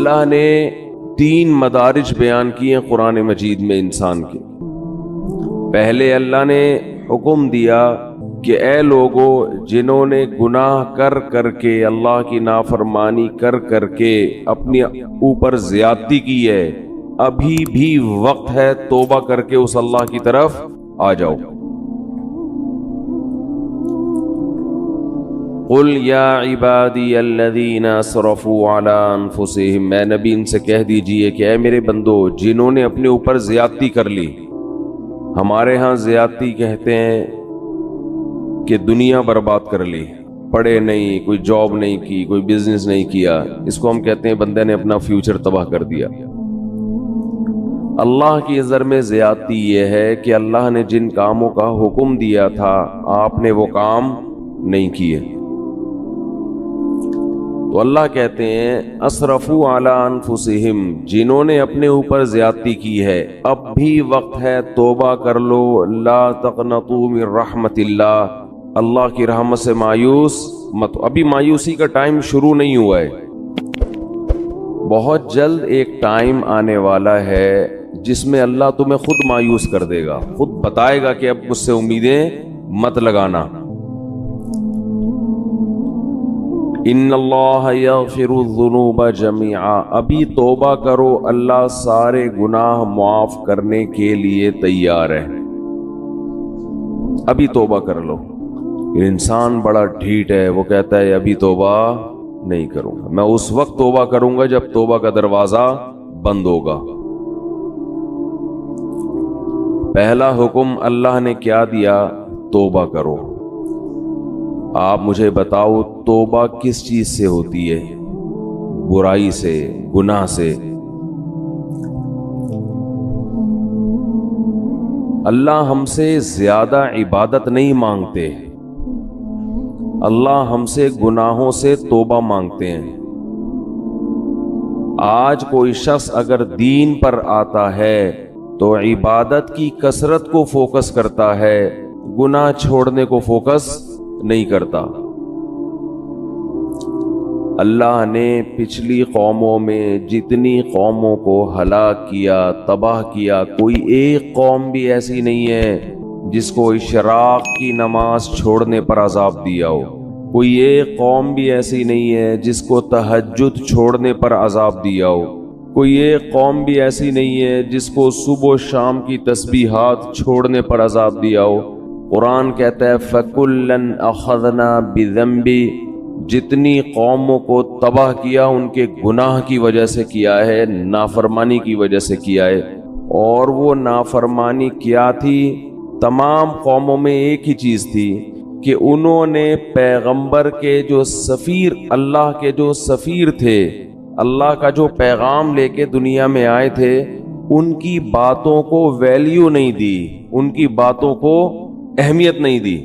اللہ نے 3 مدارج بیان کیے قرآن مجید میں انسان کے۔ پہلے اللہ نے حکم دیا کہ اے لوگو جنہوں نے گناہ کر کر کے، اللہ کی نافرمانی کر کر کے اپنے اوپر زیادتی کی ہے، ابھی بھی وقت ہے توبہ کر کے اس اللہ کی طرف آ جاؤ۔ قل یا عبادی الذین اسرفوا علی انفسہم، اے نبی ان سے کہہ دیجئے کہ اے میرے بندو جنہوں نے اپنے اوپر زیادتی کر لی۔ ہمارے ہاں زیادتی کہتے ہیں کہ دنیا برباد کر لی، پڑھے نہیں، کوئی جاب نہیں کی، کوئی بزنس نہیں کیا، اس کو ہم کہتے ہیں بندے نے اپنا فیوچر تباہ کر دیا۔ اللہ کی نظر میں زیادتی یہ ہے کہ اللہ نے جن کاموں کا حکم دیا تھا آپ نے وہ کام نہیں کیے، تو اللہ کہتے ہیں اسرفوا علی انفسہم، جنہوں نے اپنے اوپر زیادتی کی ہے اب بھی وقت ہے توبہ کر لو، لا تقنطوا من رحمت اللہ، اللہ کی رحمت سے مایوس مت۔ ابھی مایوسی کا ٹائم شروع نہیں ہوا ہے، بہت جلد ایک ٹائم آنے والا ہے جس میں اللہ تمہیں خود مایوس کر دے گا، خود بتائے گا کہ اب مجھ سے امیدیں مت لگانا۔ ان اللہ یغفر الذنوب جميعا، ابھی توبہ کرو، اللہ سارے گناہ معاف کرنے کے لیے تیار ہے، ابھی توبہ کر لو۔ انسان بڑا ڈھیٹ ہے، وہ کہتا ہے ابھی توبہ نہیں کروں گا، میں اس وقت توبہ کروں گا جب توبہ کا دروازہ بند ہوگا۔ پہلا حکم اللہ نے کیا دیا؟ توبہ کرو۔ آپ مجھے بتاؤ توبہ کس چیز سے ہوتی ہے؟ برائی سے، گناہ سے۔ اللہ ہم سے زیادہ عبادت نہیں مانگتے، اللہ ہم سے گناہوں سے توبہ مانگتے ہیں۔ آج کوئی شخص اگر دین پر آتا ہے تو عبادت کی کثرت کو فوکس کرتا ہے، گناہ چھوڑنے کو فوکس نہیں کرتا۔ اللہ نے پچھلی قوموں میں جتنی قوموں کو ہلاک کیا، تباہ کیا، کوئی ایک قوم بھی ایسی نہیں ہے جس کو اشراق کی نماز چھوڑنے پر عذاب دیا ہو، کوئی ایک قوم بھی ایسی نہیں ہے جس کو تہجد چھوڑنے پر عذاب دیا ہو، کوئی ایک قوم بھی ایسی نہیں ہے جس کو صبح و شام کی تسبیحات چھوڑنے پر عذاب دیا ہو۔ قرآن کہتا ہے فَكُلًّا أَخَذْنَا بِذَنبِ، جتنی قوموں کو تباہ کیا ان کے گناہ کی وجہ سے کیا ہے، نافرمانی کی وجہ سے کیا ہے۔ اور وہ نافرمانی کیا تھی؟ تمام قوموں میں ایک ہی چیز تھی کہ انہوں نے پیغمبر کے جو سفیر، اللہ کے جو سفیر تھے، اللہ کا جو پیغام لے کے دنیا میں آئے تھے، ان کی باتوں کو ویلیو نہیں دی، ان کی باتوں کو اہمیت نہیں دی۔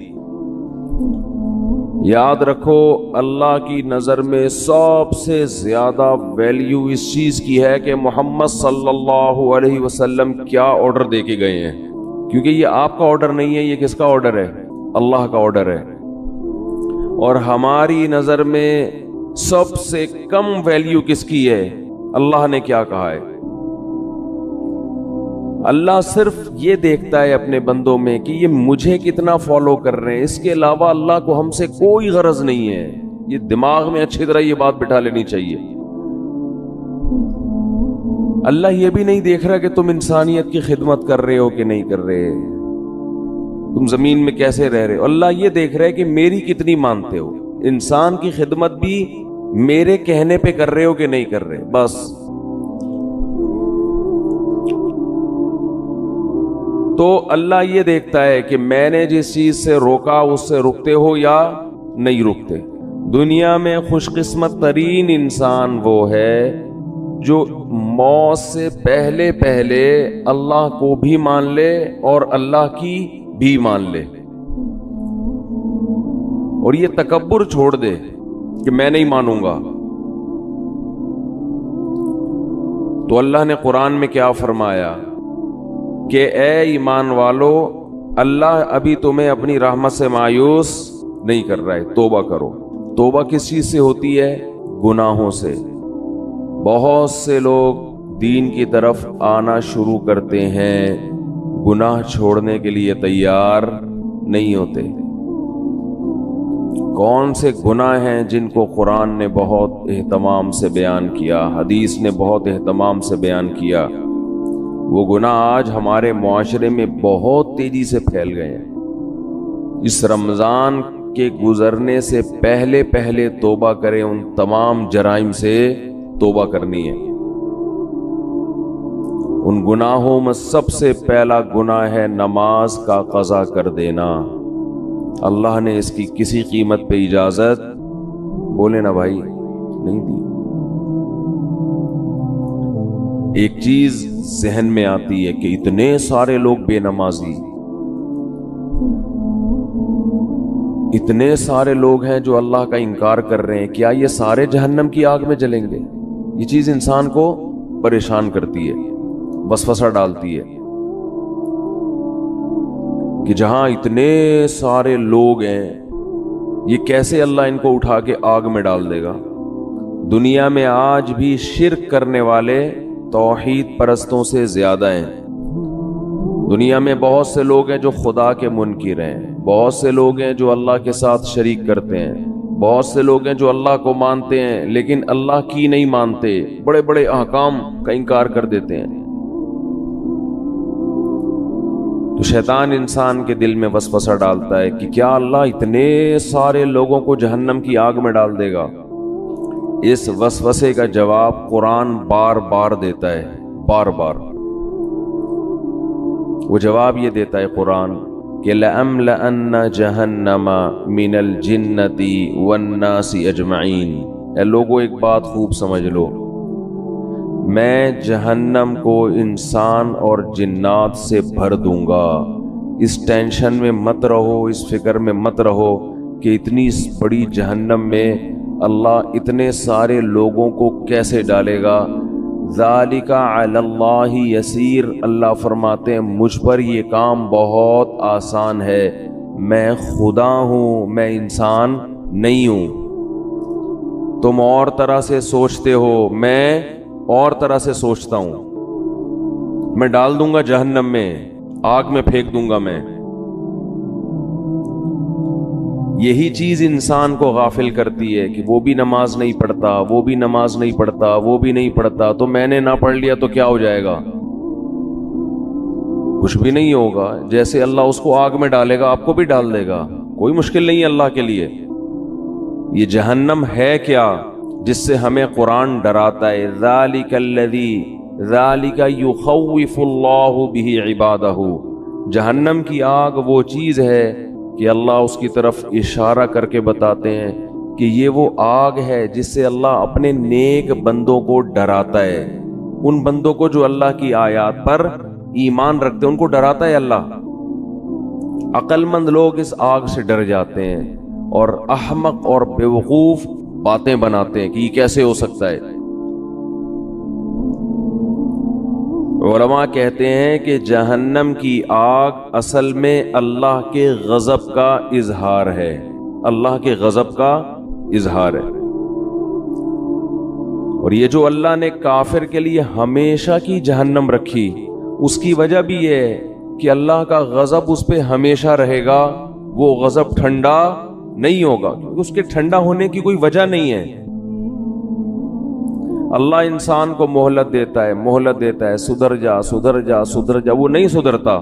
یاد رکھو اللہ کی نظر میں سب سے زیادہ ویلیو اس چیز کی ہے کہ محمد صلی اللہ علیہ وسلم کیا آرڈر دے کے گئے ہیں، کیونکہ یہ آپ کا آرڈر نہیں ہے، یہ کس کا آرڈر ہے؟ اللہ کا آرڈر ہے۔ اور ہماری نظر میں سب سے کم ویلیو کس کی ہے؟ اللہ نے کیا کہا ہے؟ اللہ صرف یہ دیکھتا ہے اپنے بندوں میں کہ یہ مجھے کتنا فالو کر رہے ہیں، اس کے علاوہ اللہ کو ہم سے کوئی غرض نہیں ہے۔ یہ دماغ میں اچھی طرح یہ بات بٹھا لینی چاہیے۔ اللہ یہ بھی نہیں دیکھ رہا کہ تم انسانیت کی خدمت کر رہے ہو کہ نہیں کر رہے، تم زمین میں کیسے رہ رہے ہو۔ اللہ یہ دیکھ رہا ہے کہ میری کتنی مانتے ہو، انسان کی خدمت بھی میرے کہنے پہ کر رہے ہو کہ نہیں کر رہے، بس۔ تو اللہ یہ دیکھتا ہے کہ میں نے جس چیز سے روکا اس سے رکتے ہو یا نہیں رکتے۔ دنیا میں خوش قسمت ترین انسان وہ ہے جو موت سے پہلے پہلے اللہ کو بھی مان لے اور اللہ کی بھی مان لے، اور یہ تکبر چھوڑ دے کہ میں نہیں مانوں گا۔ تو اللہ نے قرآن میں کیا فرمایا کہ اے ایمان والو، اللہ ابھی تمہیں اپنی رحمت سے مایوس نہیں کر رہا ہے، توبہ کرو۔ توبہ کس چیز سے ہوتی ہے؟ گناہوں سے۔ بہت سے لوگ دین کی طرف آنا شروع کرتے ہیں، گناہ چھوڑنے کے لیے تیار نہیں ہوتے۔ کون سے گناہ ہیں جن کو قرآن نے بہت اہتمام سے بیان کیا، حدیث نے بہت اہتمام سے بیان کیا؟ وہ گناہ آج ہمارے معاشرے میں بہت تیزی سے پھیل گئے ہیں۔ اس رمضان کے گزرنے سے پہلے پہلے توبہ کریں، ان تمام جرائم سے توبہ کرنی ہے۔ ان گناہوں میں سب سے پہلا گناہ ہے نماز کا قضا کر دینا۔ اللہ نے اس کی کسی قیمت پہ اجازت، بولے نا بھائی، نہیں دی۔ ایک چیز ذہن میں آتی ہے کہ اتنے سارے لوگ بے نمازی، اتنے سارے لوگ ہیں جو اللہ کا انکار کر رہے ہیں، کیا یہ سارے جہنم کی آگ میں جلیں گے؟ یہ چیز انسان کو پریشان کرتی ہے، وسوسہ ڈالتی ہے کہ جہاں اتنے سارے لوگ ہیں، یہ کیسے اللہ ان کو اٹھا کے آگ میں ڈال دے گا؟ دنیا میں آج بھی شرک کرنے والے توحید پرستوں سے زیادہ ہیں۔ دنیا میں بہت سے لوگ ہیں جو خدا کے منکر ہیں، بہت سے لوگ ہیں جو اللہ کے ساتھ شریک کرتے ہیں، بہت سے لوگ ہیں جو اللہ کو مانتے ہیں لیکن اللہ کی نہیں مانتے، بڑے بڑے احکام کا انکار کر دیتے ہیں۔ تو شیطان انسان کے دل میں وسوسہ ڈالتا ہے کہ کیا اللہ اتنے سارے لوگوں کو جہنم کی آگ میں ڈال دے گا؟ اس وسوسے کا جواب قرآن بار بار دیتا ہے، بار بار وہ جواب یہ دیتا ہے قرآن کہ لَأَمْلَأَنَّ جَهَنَّمَ مِنَ الْجِنَّةِ وَالنَّاسِ أَجْمَعِينَ۔ اے لوگوں ایک بات خوب سمجھ لو، میں جہنم کو انسان اور جنات سے بھر دوں گا۔ اس ٹینشن میں مت رہو، اس فکر میں مت رہو کہ اتنی بڑی جہنم میں اللہ اتنے سارے لوگوں کو کیسے ڈالے گا۔ ذالک علی اللہ یسیر، اللہ فرماتے ہیں مجھ پر یہ کام بہت آسان ہے، میں خدا ہوں، میں انسان نہیں ہوں۔ تم اور طرح سے سوچتے ہو، میں اور طرح سے سوچتا ہوں، میں ڈال دوں گا جہنم میں، آگ میں پھینک دوں گا میں۔ یہی چیز انسان کو غافل کرتی ہے کہ وہ بھی نماز نہیں پڑھتا، وہ بھی نماز نہیں پڑھتا، وہ بھی نہیں پڑھتا، تو میں نے نہ پڑھ لیا تو کیا ہو جائے گا؟ کچھ بھی نہیں ہوگا، جیسے اللہ اس کو آگ میں ڈالے گا آپ کو بھی ڈال دے گا، کوئی مشکل نہیں ہے اللہ کے لیے۔ یہ جہنم ہے کیا جس سے ہمیں قرآن ڈراتا ہے؟ ذالک الذی، ذالک یخوف اللہ بہ عبادہ۔ جہنم کی آگ وہ چیز ہے کہ اللہ اس کی طرف اشارہ کر کے بتاتے ہیں کہ یہ وہ آگ ہے جس سے اللہ اپنے نیک بندوں کو ڈراتا ہے، ان بندوں کو جو اللہ کی آیات پر ایمان رکھتے ہیں ان کو ڈراتا ہے اللہ۔ عقل مند لوگ اس آگ سے ڈر جاتے ہیں اور احمق اور بیوقوف باتیں بناتے ہیں کہ یہ کیسے ہو سکتا ہے۔ علماء کہتے ہیں کہ جہنم کی آگ اصل میں اللہ کے غضب کا اظہار ہے، اللہ کے غضب کا اظہار ہے۔ اور یہ جو اللہ نے کافر کے لیے ہمیشہ کی جہنم رکھی، اس کی وجہ بھی یہ ہے کہ اللہ کا غضب اس پہ ہمیشہ رہے گا، وہ غضب ٹھنڈا نہیں ہوگا، کیونکہ اس کے ٹھنڈا ہونے کی کوئی وجہ نہیں ہے۔ اللہ انسان کو مہلت دیتا ہے، مہلت دیتا ہے، سدھر جا سدھر جا سدھر جا، وہ نہیں سدھرتا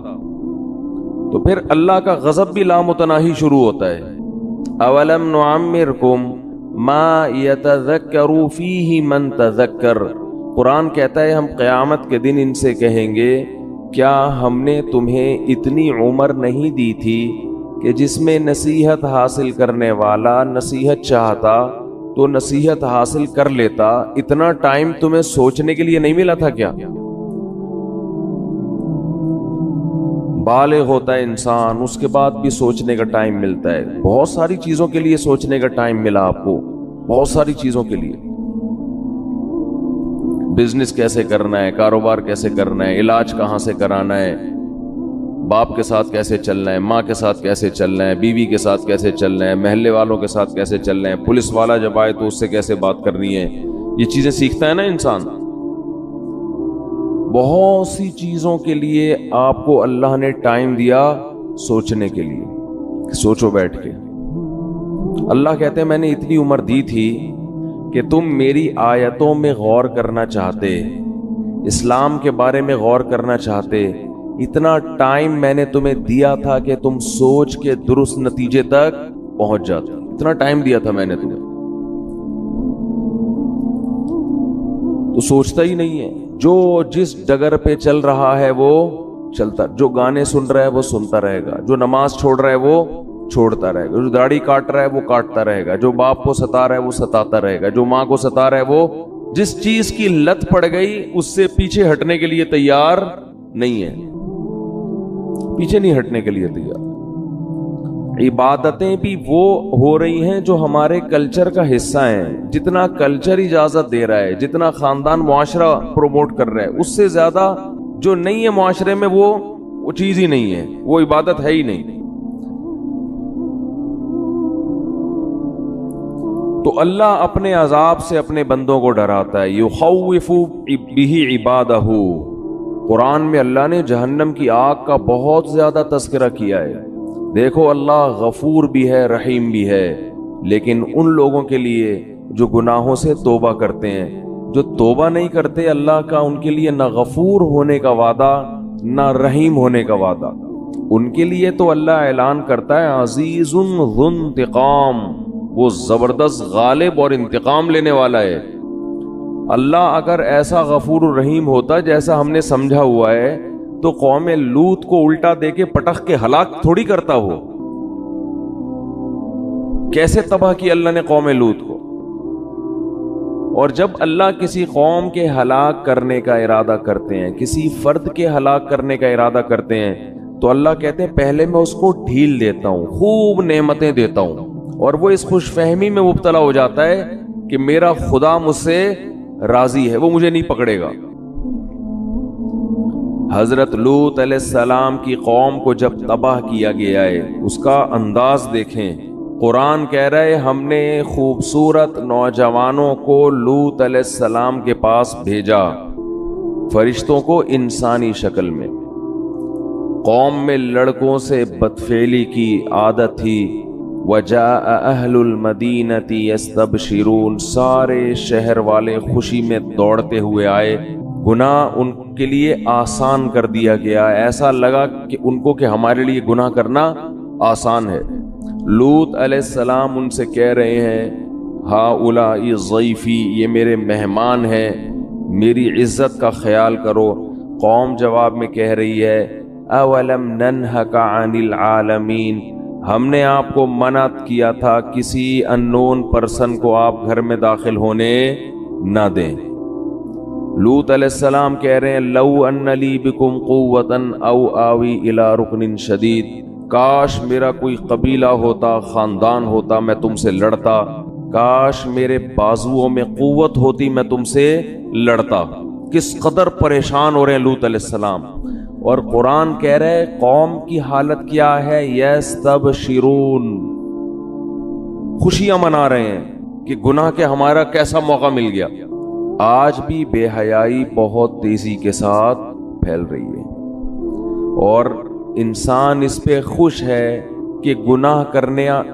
تو پھر اللہ کا غضب بھی لامتناہی شروع ہوتا ہے۔ اولم نعمرکم ما یتذکر فیہ من تذکر، قرآن کہتا ہے ہم قیامت کے دن ان سے کہیں گے کیا ہم نے تمہیں اتنی عمر نہیں دی تھی کہ جس میں نصیحت حاصل کرنے والا نصیحت چاہتا تو نصیحت حاصل کر لیتا، اتنا ٹائم تمہیں سوچنے کے لیے نہیں ملا تھا کیا؟ بالغ ہوتا ہے انسان، اس کے بعد بھی سوچنے کا ٹائم ملتا ہے، بہت ساری چیزوں کے لیے سوچنے کا ٹائم ملا آپ کو، بہت ساری چیزوں کے لیے، بزنس کیسے کرنا ہے، کاروبار کیسے کرنا ہے، علاج کہاں سے کرانا ہے، باپ کے ساتھ کیسے چلنا ہے، ماں کے ساتھ کیسے چلنا ہے، بیوی کے ساتھ کیسے چلنا ہے، محلے والوں کے ساتھ کیسے چلنا ہے، پولیس والا جب آئے تو اس سے کیسے بات کرنی ہے، یہ چیزیں سیکھتا ہے نا انسان. بہت سی چیزوں کے لیے آپ کو اللہ نے ٹائم دیا سوچنے کے لیے. سوچو بیٹھ کے. اللہ کہتے ہیں میں نے اتنی عمر دی تھی کہ تم میری آیتوں میں غور کرنا چاہتے, اسلام کے بارے میں غور کرنا چاہتے. اتنا ٹائم میں نے تمہیں دیا تھا کہ تم سوچ کے درست نتیجے تک پہنچ جاتے. اتنا ٹائم دیا تھا میں نے تمہیں, تو سوچتا ہی نہیں ہے. جو جس ڈگر پہ چل رہا ہے وہ چلتا, جو گانے سن رہا ہے وہ سنتا رہے گا, جو نماز چھوڑ رہا ہے وہ چھوڑتا رہے گا, جو داڑھی کاٹ رہا ہے وہ کاٹتا رہے گا, جو باپ کو ستا رہا ہے وہ ستاتا رہے گا, جو ماں کو ستا رہا ہے وہ جس چیز کی لت پڑ گئی اس سے پیچھے ہٹنے کے لیے تیار نہیں ہے, پیچھے نہیں ہٹنے کے لیے تیار. عبادتیں بھی وہ ہو رہی ہیں جو ہمارے کلچر کا حصہ ہیں. جتنا کلچر اجازت دے رہا ہے, جتنا خاندان معاشرہ پروموٹ کر رہا ہے, اس سے زیادہ جو نہیں ہے معاشرے میں وہ چیز ہی نہیں ہے, وہ عبادت ہے ہی نہیں. تو اللہ اپنے عذاب سے اپنے بندوں کو ڈراتا ہے. یخوف بہ عبادہ. قرآن میں اللہ نے جہنم کی آگ کا بہت زیادہ تذکرہ کیا ہے. دیکھو اللہ غفور بھی ہے رحیم بھی ہے, لیکن ان لوگوں کے لیے جو گناہوں سے توبہ کرتے ہیں. جو توبہ نہیں کرتے اللہ کا ان کے لیے نہ غفور ہونے کا وعدہ نہ رحیم ہونے کا وعدہ. ان کے لیے تو اللہ اعلان کرتا ہے عزیز ذو انتقام, وہ زبردست غالب اور انتقام لینے والا ہے. اللہ اگر ایسا غفور الرحیم ہوتا جیسا ہم نے سمجھا ہوا ہے تو قوم لوط کو الٹا دے کے پٹخ کے ہلاک تھوڑی کرتا. ہو کیسے تباہ کی اللہ نے قوم لوط کو. اور جب اللہ کسی قوم کے ہلاک کرنے کا ارادہ کرتے ہیں, کسی فرد کے ہلاک کرنے کا ارادہ کرتے ہیں, تو اللہ کہتے ہیں پہلے میں اس کو ڈھیل دیتا ہوں, خوب نعمتیں دیتا ہوں, اور وہ اس خوش فہمی میں مبتلا ہو جاتا ہے کہ میرا خدا مجھ سے راضی ہے, وہ مجھے نہیں پکڑے گا. حضرت لوط علیہ السلام کی قوم کو جب تباہ کیا گیا ہے اس کا انداز دیکھیں. قرآن کہہ رہا ہے ہم نے خوبصورت نوجوانوں کو لوط علیہ السلام کے پاس بھیجا, فرشتوں کو انسانی شکل میں. قوم میں لڑکوں سے بدفعلی کی عادت تھی. وجاء اہل المدینۃ یستبشرون, سارے شہر والے خوشی میں دوڑتے ہوئے آئے. گناہ ان کے لیے آسان کر دیا گیا. ایسا لگا کہ ان کو کہ ہمارے لیے گناہ کرنا آسان ہے. لوط علیہ السلام ان سے کہہ رہے ہیں ہؤلاء ضیفی, یہ میرے مہمان ہیں, میری عزت کا خیال کرو. قوم جواب میں کہہ رہی ہے اولم ننہک عن العالمین, ہم نے آپ کو منع کیا تھا کسی اننون پرسن کو آپ گھر میں داخل ہونے نہ دیں. لوط علیہ السلام کہہ رہے ہیں لو ان لی بکم قوتا او آوی الی رکن شدید, کاش میرا کوئی قبیلہ ہوتا, خاندان ہوتا, میں تم سے لڑتا. کاش میرے بازوؤں میں قوت ہوتی, میں تم سے لڑتا. کس قدر پریشان ہو رہے ہیں لوط علیہ السلام. اور قرآن کہہ رہے قوم کی حالت کیا ہے, یستبشرون, خوشیاں منا رہے ہیں کہ گناہ کے ہمارا کیسا موقع مل گیا. آج بھی بے حیائی بہت تیزی کے ساتھ پھیل رہی ہے, اور انسان اس پہ خوش ہے کہ گناہ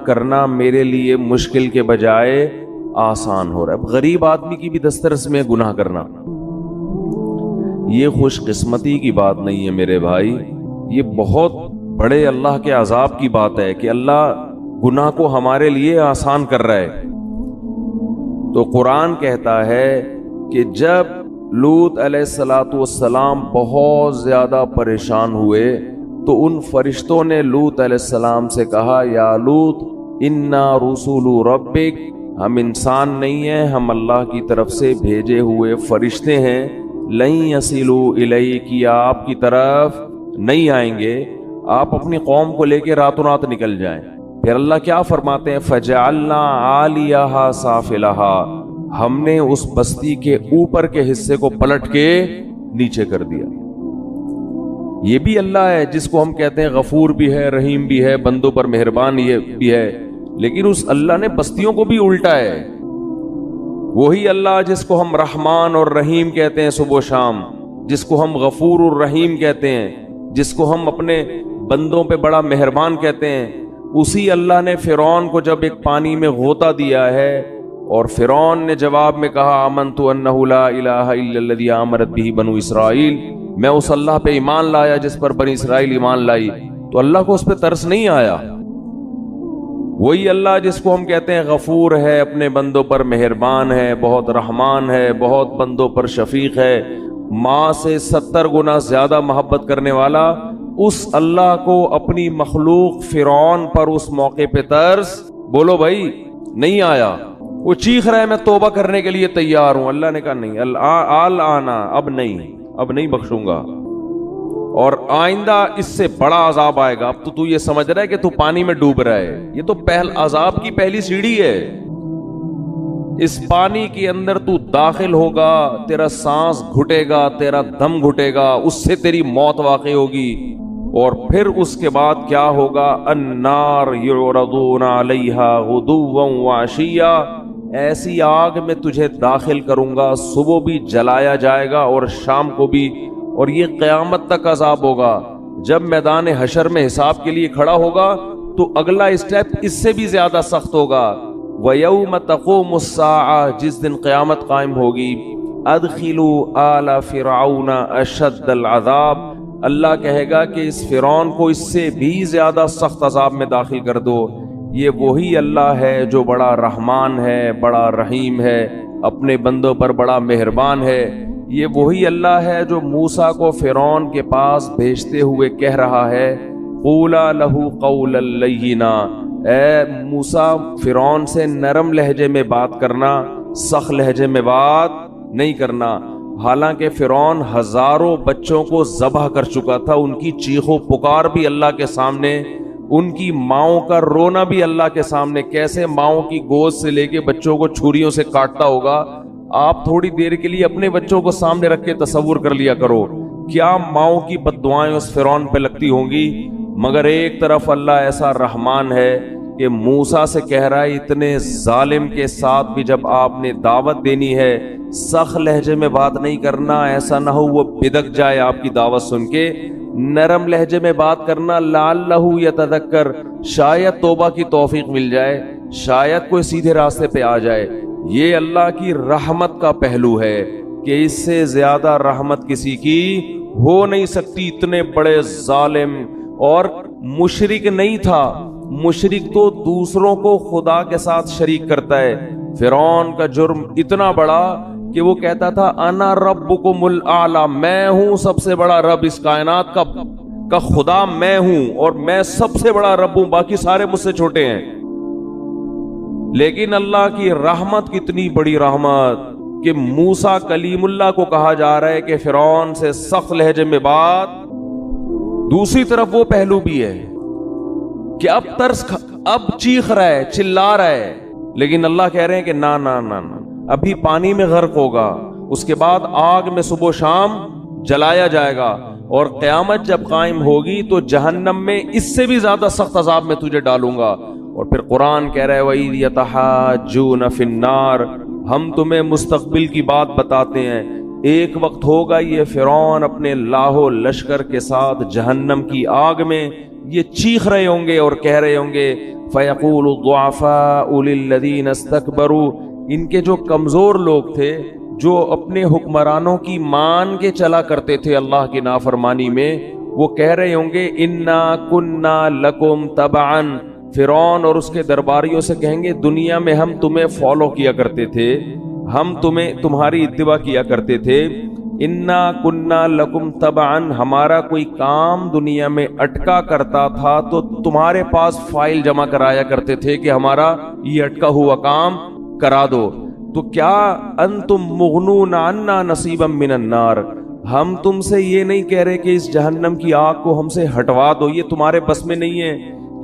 کرنا میرے لیے مشکل کے بجائے آسان ہو رہا ہے. غریب آدمی کی بھی دسترس میں گناہ کرنا, یہ خوش قسمتی کی بات نہیں ہے میرے بھائی, یہ بہت بڑے اللہ کے عذاب کی بات ہے کہ اللہ گناہ کو ہمارے لیے آسان کر رہا ہے. تو قرآن کہتا ہے کہ جب لوط علیہ السلام بہت زیادہ پریشان ہوئے تو ان فرشتوں نے لوط علیہ السلام سے کہا یا لوط انا رسول ربک, ہم انسان نہیں ہیں, ہم اللہ کی طرف سے بھیجے ہوئے فرشتے ہیں. لن یصلوا الیک, آپ کی طرف نہیں آئیں گے, آپ اپنی قوم کو لے کے راتوں رات نکل جائیں. پھر اللہ کیا فرماتے ہیں فجعلنا عالیہا سافلہا, ہم نے اس بستی کے اوپر کے حصے کو پلٹ کے نیچے کر دیا. یہ بھی اللہ ہے جس کو ہم کہتے ہیں غفور بھی ہے رحیم بھی ہے, بندوں پر مہربان یہ بھی ہے, لیکن اس اللہ نے بستیوں کو بھی الٹا ہے. وہی اللہ جس کو ہم رحمان اور رحیم کہتے ہیں صبح و شام، جس کو ہم غفور الرحیم کہتے ہیں، جس کو ہم اپنے بندوں پہ بڑا مہربان کہتے ہیں، اسی اللہ نے فرعون کو جب ایک پانی میں غوطہ دیا ہے اور فرعون نے جواب میں کہا آمنت انہ لا الہ الا الذی آمنت بہ بنو اسرائیل، میں اس اللہ پہ ایمان لایا جس پر بنی اسرائیل ایمان لائی، تو اللہ کو اس پہ ترس نہیں آیا؟ وہی اللہ جس کو ہم کہتے ہیں غفور ہے، اپنے بندوں پر مہربان ہے، بہت رحمان ہے، بہت بندوں پر شفیق ہے، ماں سے 70 گنا زیادہ محبت کرنے والا، اس اللہ کو اپنی مخلوق فرعون پر اس موقع پہ ترس بولو بھائی نہیں آیا؟ وہ چیخ رہا ہے میں توبہ کرنے کے لیے تیار ہوں، اللہ نے کہا نہیں، آنا اب نہیں بخشوں گا، اور آئندہ اس سے بڑا عذاب آئے گا۔ اب تو یہ سمجھ رہا ہے کہ تو پانی میں ڈوب رہا ہے، یہ تو عذاب کی پہلی سیڑھی ہے۔ اس پانی کے اندر تو داخل ہوگا، تیرا سانس گھٹے گا، تیرا دم گھٹے گا، اس سے تیری موت واقع ہوگی، اور پھر اس کے بعد کیا ہوگا؟ النار یعرضون علیہا غدوا وعشیا، ایسی آگ میں تجھے داخل کروں گا، صبح بھی جلایا جائے گا اور شام کو بھی، اور یہ قیامت تک عذاب ہوگا۔ جب میدان حشر میں حساب کے لیے کھڑا ہوگا تو اگلا اسٹیپ اس سے بھی زیادہ سخت ہوگا۔ وَيَوْمَ تَقُومُ السَّاعَةُ، جس دن قیامت قائم ہوگی، أَدْخِلُوا آلَ فِرْعَوْنَ أَشَدَّ الْعَذَابِ، اللہ کہے گا کہ اس فرعون کو اس سے بھی زیادہ سخت عذاب میں داخل کر دو۔ یہ وہی اللہ ہے جو بڑا رحمان ہے، بڑا رحیم ہے، اپنے بندوں پر بڑا مہربان ہے۔ یہ وہی اللہ ہے جو موسیٰ کو فرعون کے پاس بھیجتے ہوئے کہہ رہا ہے قولا لہ قولا لینا، اے موسیٰ فرعون سے نرم لہجے میں بات کرنا، سخت لہجے میں بات نہیں کرنا۔ حالانکہ فرعون ہزاروں بچوں کو ذبح کر چکا تھا، ان کی چیخ و پکار بھی اللہ کے سامنے، ان کی ماؤں کا رونا بھی اللہ کے سامنے، کیسے ماؤں کی گود سے لے کے بچوں کو چھریوں سے کاٹتا ہوگا۔ آپ تھوڑی دیر کے لیے اپنے بچوں کو سامنے رکھ کے تصور کر لیا کرو، کیا ماؤں کی بد دعائیں اس فرعون پہ لگتی ہوں گی۔ مگر ایک طرف اللہ ایسا رحمان ہے کہ موسیٰ سے کہہ رہا ہے اتنے ظالم کے ساتھ بھی جب آپ نے دعوت دینی ہے سخت لہجے میں بات نہیں کرنا، ایسا نہ ہو وہ بدک جائے آپ کی دعوت سن کے، نرم لہجے میں بات کرنا، لعلہ یتذکر، شاید توبہ کی توفیق مل جائے، شاید کوئی سیدھے راستے پہ آ جائے۔ یہ اللہ کی رحمت کا پہلو ہے کہ اس سے زیادہ رحمت کسی کی ہو نہیں سکتی۔ اتنے بڑے ظالم، اور مشرک نہیں تھا، مشرک تو دوسروں کو خدا کے ساتھ شریک کرتا ہے۔ فرعون کا جرم اتنا بڑا کہ وہ کہتا تھا انا ربکم الاعلی، میں ہوں سب سے بڑا رب، اس کائنات کا خدا میں ہوں، اور میں سب سے بڑا رب ہوں، باقی سارے مجھ سے چھوٹے ہیں۔ لیکن اللہ کی رحمت کتنی بڑی رحمت کہ موسیٰ کلیم اللہ کو کہا جا رہا ہے کہ فرعون سے سخت لہجے میں بات۔ دوسری طرف وہ پہلو بھی ہے کہ اب چیخ رہا ہے، چلا رہا ہے، لیکن اللہ کہہ رہے ہیں کہ نا نا نا نا، ابھی پانی میں غرق ہوگا، اس کے بعد آگ میں صبح و شام جلایا جائے گا، اور قیامت جب قائم ہوگی تو جہنم میں اس سے بھی زیادہ سخت عذاب میں تجھے ڈالوں گا۔ اور پھر قرآن کہہ رہا ہے وَإِذْ يَتَحَاجُّونَ فِي النَّارِ، ہم تمہیں مستقبل کی بات بتاتے ہیں، ایک وقت ہوگا یہ فرعون اپنے لاہو لشکر کے ساتھ جہنم کی آگ میں یہ چیخ رہے ہوں گے اور کہہ رہے ہوں گے فَيَقُولُ الضُّعَفَاءُ لِلَّذِينَ اسْتَكْبَرُوا، ان کے جو کمزور لوگ تھے، جو اپنے حکمرانوں کی مان کے چلا کرتے تھے اللہ کی نافرمانی میں، وہ کہہ رہے ہوں گے اِنَّا كُنَّا لَكُمْ تَبَعًا، فرعون اور اس کے درباریوں سے کہیں گے دنیا میں ہم تمہیں فالو کیا کرتے تھے، ہم تمہاری اتباع کیا کرتے تھے، انا کننا لکم تبعا، ہمارا کوئی کام دنیا میں اٹکا کرتا تھا تو تمہارے پاس فائل جمع کرایا کرتے تھے کہ ہمارا یہ اٹکا ہوا کام کرا دو، تو کیا انتم مغنون عنا نصیبا من النار، ہم تم سے یہ نہیں کہہ رہے کہ اس جہنم کی آگ کو ہم سے ہٹوا دو، یہ تمہارے بس میں نہیں ہے،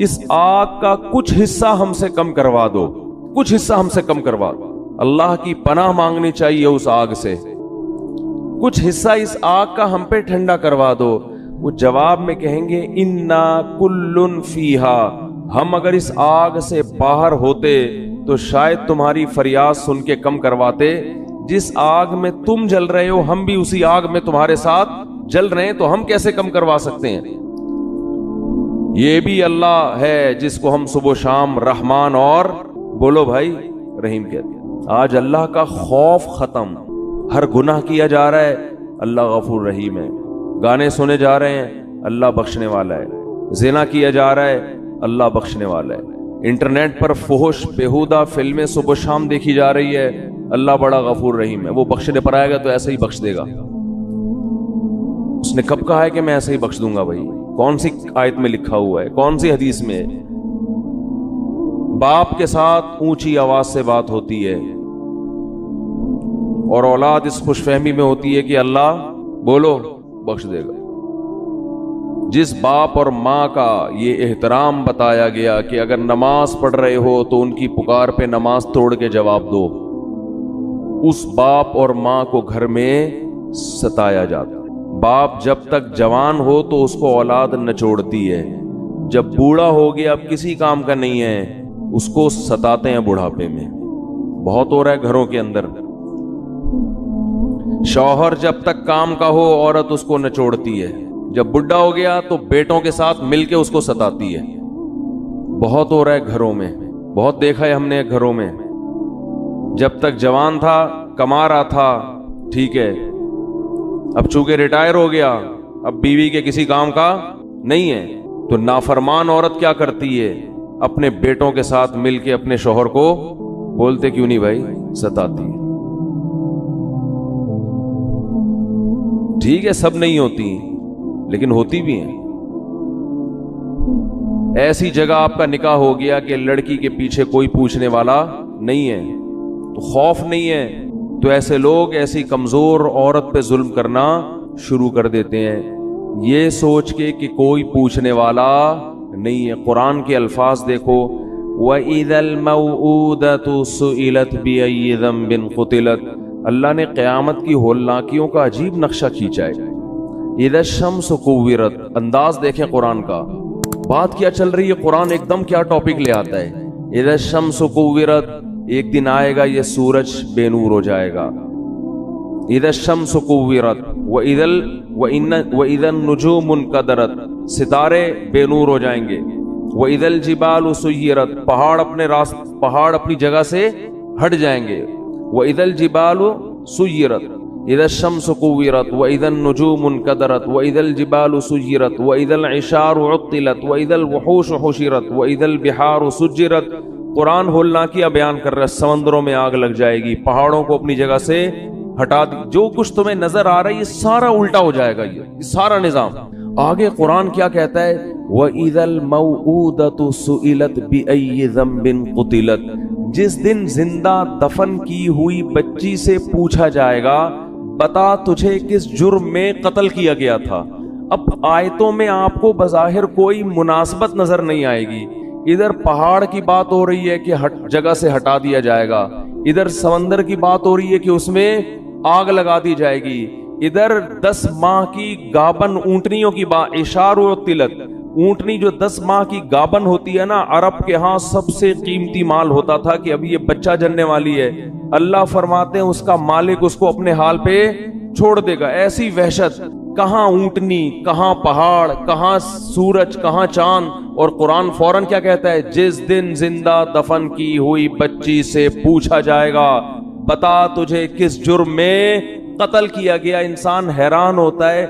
اس آگ کا کچھ حصہ ہم سے کم کروا دو، کچھ حصہ ہم سے کم کروا دو۔ اللہ کی پناہ مانگنی چاہیے اس آگ سے، کچھ حصہ اس آگ کا ہم پہ ٹھنڈا کروا دو۔ وہ جواب میں کہیں گے انا کل فیہا، ہم اگر اس آگ سے باہر ہوتے تو شاید تمہاری فریاد سن کے کم کرواتے. جس آگ میں تم جل رہے ہو ہم بھی اسی آگ میں تمہارے ساتھ جل رہے ہیں, تو ہم کیسے کم کروا سکتے ہیں؟ یہ بھی اللہ ہے جس کو ہم صبح و شام رحمان اور بولو بھائی رحیم کہتے ہیں. آج اللہ کا خوف ختم. ہر گناہ کیا جا رہا ہے, اللہ غفور رحیم ہے. گانے سنے جا رہے ہیں, اللہ بخشنے والا ہے. زنا کیا جا رہا ہے, اللہ بخشنے والا ہے. انٹرنیٹ پر فحش بیہودہ فلمیں صبح و شام دیکھی جا رہی ہے, اللہ بڑا غفور رحیم ہے. وہ بخشنے پر آئے گا تو ایسے ہی بخش دے گا. اس نے کب کہا ہے کہ میں ایسے ہی بخش دوں گا بھائی؟ کون سی آیت میں لکھا ہوا ہے, کون سی حدیث میں؟ باپ کے ساتھ اونچی آواز سے بات ہوتی ہے اور اولاد اس خوش فہمی میں ہوتی ہے کہ اللہ بولو بخش دے گا. جس باپ اور ماں کا یہ احترام بتایا گیا کہ اگر نماز پڑھ رہے ہو تو ان کی پکار پہ نماز توڑ کے جواب دو, اس باپ اور ماں کو گھر میں ستایا جاتا ہے. باپ جب تک جوان ہو تو اس کو اولاد نچوڑتی ہے, جب بوڑھا ہو گیا اب کسی کام کا نہیں ہے اس کو ستاتے ہیں بڑھاپے میں. بہت ہو رہا ہے گھروں کے اندر. شوہر جب تک کام کا ہو عورت اس کو نچوڑتی ہے, جب بڈھا ہو گیا تو بیٹوں کے ساتھ مل کے اس کو ستاتی ہے. بہت ہو رہا ہے گھروں میں, بہت دیکھا ہے ہم نے گھروں میں. جب تک جوان تھا کما رہا تھا ٹھیک ہے, اب چونکہ ریٹائر ہو گیا اب بیوی کے کسی کام کا نہیں ہے, تو نافرمان عورت کیا کرتی ہے, اپنے بیٹوں کے ساتھ مل کے اپنے شوہر کو بولتے کیوں نہیں بھائی ستاتی ہے. ٹھیک ہے سب نہیں ہوتی لیکن ہوتی بھی ہیں. ایسی جگہ آپ کا نکاح ہو گیا کہ لڑکی کے پیچھے کوئی پوچھنے والا نہیں ہے, تو خوف نہیں ہے, تو ایسے لوگ ایسی کمزور عورت پہ ظلم کرنا شروع کر دیتے ہیں یہ سوچ کے کہ کوئی پوچھنے والا نہیں ہے. قرآن کے الفاظ دیکھو, وَإِذَا الْمَوْءُودَةُ سُئِلَتْ بِأَيِّ ذَنبٍ قُتِلَتْ. اللہ نے قیامت کی ہولناکیوں کا عجیب نقشہ کھینچا ہے. اِذَا الشَّمْسُ كُوِّرَتْ, انداز دیکھیں قرآن کا, بات کیا چل رہی ہے, قرآن ایک دم کیا ٹاپک لے آتا ہے. اِذَا الشَّمْسُ كُوِّرَتْ, ایک دن آئے گا یہ سورج بے نور ہو جائے گا. اِذَا الشَّمْسُ كُوِّرَتْ وَإِذَا النُّجُومُ انْكَدَرَتْ, ستارے بے نور ہو جائیں گے. وَإِذَا الْجِبَالُ سُيِّرَتْ, پہاڑ اپنی جگہ سے ہٹ جائیں گے. وَإِذَا الْجِبَالُ سُيِّرَتْ اِذَا الشَّمْسُ كُوِّرَتْ وَإِذَا النُّجُومُ انْكَدَرَتْ وَإِذَا الْجِبَالُ سُيِّرَتْ وَإِذَا الْعِشَارُ عُطِّلَتْ وَإِذَا الْوُحُوشُ حُشِرَتْ وَإِذَا الْبِحَارُ سُجِّرَتْ. قرآن ہولناکیاں بیان کر رہا ہے, سمندروں میں آگ لگ جائے گی, پہاڑوں کو اپنی جگہ سے ہٹا دی. جو کچھ تمہیں نظر آ رہا ہے یہ سارا الٹا ہو جائے گا, یہ سارا نظام. آگے قرآن کیا کہتا ہے, وَإِذَا الْمَوْءُودَةُ سُئِلَتْ بِأَيِّ ذَنبٍ قُتِلَتْ, جس دن زندہ دفن کی ہوئی بچی سے پوچھا جائے گا بتا تجھے کس جرم میں قتل کیا گیا تھا. اب آیتوں میں آپ کو بظاہر کوئی مناسبت نظر نہیں آئے گی. ادھر پہاڑ کی بات ہو رہی ہے کہ جگہ سے ہٹا دیا جائے گا, ادھر سمندر کی بات ہو رہی ہے کہ اس میں آگ لگا دی جائے گی, ادھر 10 ماہ کی گابن اونٹنیوں کی بات. اشار و تلت, اونٹنی جو 10 ماہ کی گابن ہوتی ہے نا, عرب کے ہاں سب سے قیمتی مال ہوتا تھا کہ ابھی یہ بچہ جننے والی ہے. اللہ فرماتے ہیں اس کا مالک اس کو اپنے حال پہ چھوڑ دے گا. ایسی وحشت, کہاں اونٹنی, کہاں پہاڑ, کہاں سورج, کہاں چاند. اور قرآن فوراً کیا کہتا ہے, جس دن زندہ دفن کی ہوئی بچی سے پوچھا جائے گا بتا تجھے کس جرم میں قتل کیا گیا. انسان حیران ہوتا ہے,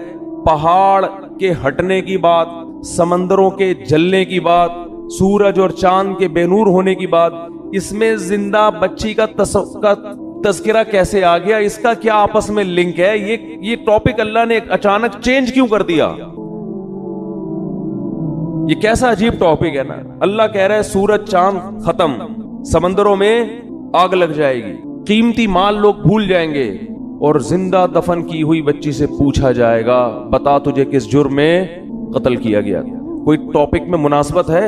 پہاڑ کے ہٹنے کی بات, سمندروں کے جلنے کی بات, سورج اور چاند کے بے نور ہونے کی بات, اس میں زندہ بچی کا تذکرہ کیسے آ گیا؟ اس کا کیا آپس میں لنک ہے؟ یہ ٹاپک اللہ نے اچانک چینج کیوں کر دیا؟ یہ کیسا عجیب ٹاپک ہے نا. اللہ کہہ رہا ہے سورج چاند ختم, سمندروں میں آگ لگ جائے گی, قیمتی مال لوگ بھول جائیں گے, اور زندہ دفن کی ہوئی بچی سے پوچھا جائے گا بتا تجھے کس جرم میں قتل کیا گیا. کوئی ٹاپک میں مناسبت ہے؟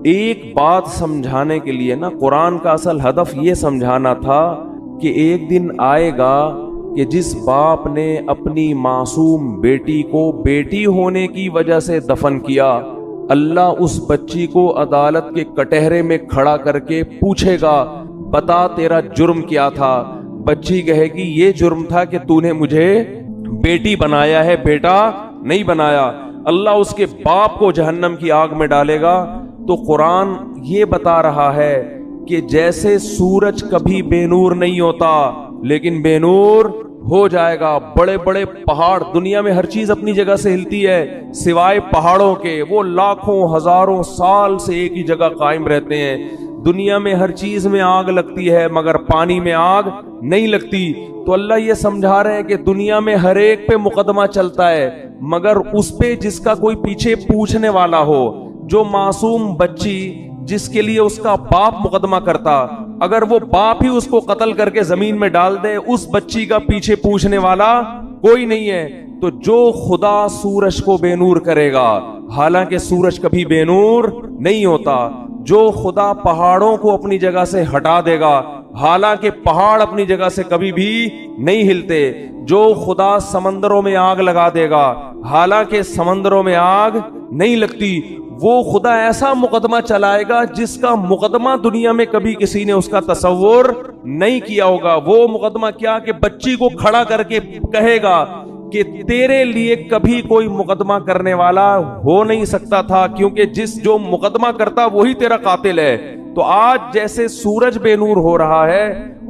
ایک بات سمجھانے کے لیے نا, قرآن کا اصل ہدف یہ سمجھانا تھا کہ ایک دن آئے گا کہ جس باپ نے اپنی معصوم بیٹی کو بیٹی ہونے کی وجہ سے دفن کیا, اللہ اس بچی کو عدالت کے کٹہرے میں کھڑا کر کے پوچھے گا بتا تیرا جرم کیا تھا؟ بچی کہے گی یہ جرم تھا کہ تو نے مجھے بیٹی بنایا ہے، بیٹا نہیں بنایا۔ اللہ اس کے باپ کو جہنم کی آگ میں ڈالے گا۔ تو قرآن یہ بتا رہا ہے کہ جیسے سورج کبھی بے نور نہیں ہوتا لیکن بے نور ہو جائے گا۔ بڑے بڑے پہاڑ، دنیا میں ہر چیز اپنی جگہ سے ہلتی ہے سوائے پہاڑوں کے، وہ لاکھوں ہزاروں سال سے ایک ہی جگہ قائم رہتے ہیں۔ دنیا میں ہر چیز میں آگ لگتی ہے مگر پانی میں آگ نہیں لگتی۔ تو اللہ یہ سمجھا رہے ہیں کہ دنیا میں ہر ایک پہ مقدمہ چلتا ہے مگر اس پہ جس کا کوئی پیچھے پوچھنے والا ہو، جو معصوم بچی جس کے لیے اس کا باپ مقدمہ کرتا، اگر وہ باپ ہی اس کو قتل کر کے زمین میں ڈال دے، اس بچی کا پیچھے پوچھنے والا کوئی نہیں ہے۔ تو جو خدا سورج کو بے نور کرے گا، حالانکہ سورج کبھی بے نور نہیں ہوتا، جو خدا پہاڑوں کو اپنی جگہ سے ہٹا دے گا، حالانکہ پہاڑ اپنی جگہ سے کبھی بھی نہیں ہلتے، جو خدا سمندروں میں آگ لگا دے گا، حالانکہ سمندروں میں آگ نہیں لگتی، وہ خدا ایسا مقدمہ چلائے گا جس کا مقدمہ دنیا میں کبھی کسی نے اس کا تصور نہیں کیا ہوگا۔ وہ مقدمہ کیا کہ بچی کو کھڑا کر کے کہے گا کہ تیرے لیے کبھی کوئی مقدمہ کرنے والا ہو نہیں سکتا تھا، کیونکہ جو مقدمہ کرتا وہی تیرا قاتل ہے۔ تو آج جیسے سورج بے نور ہو رہا ہے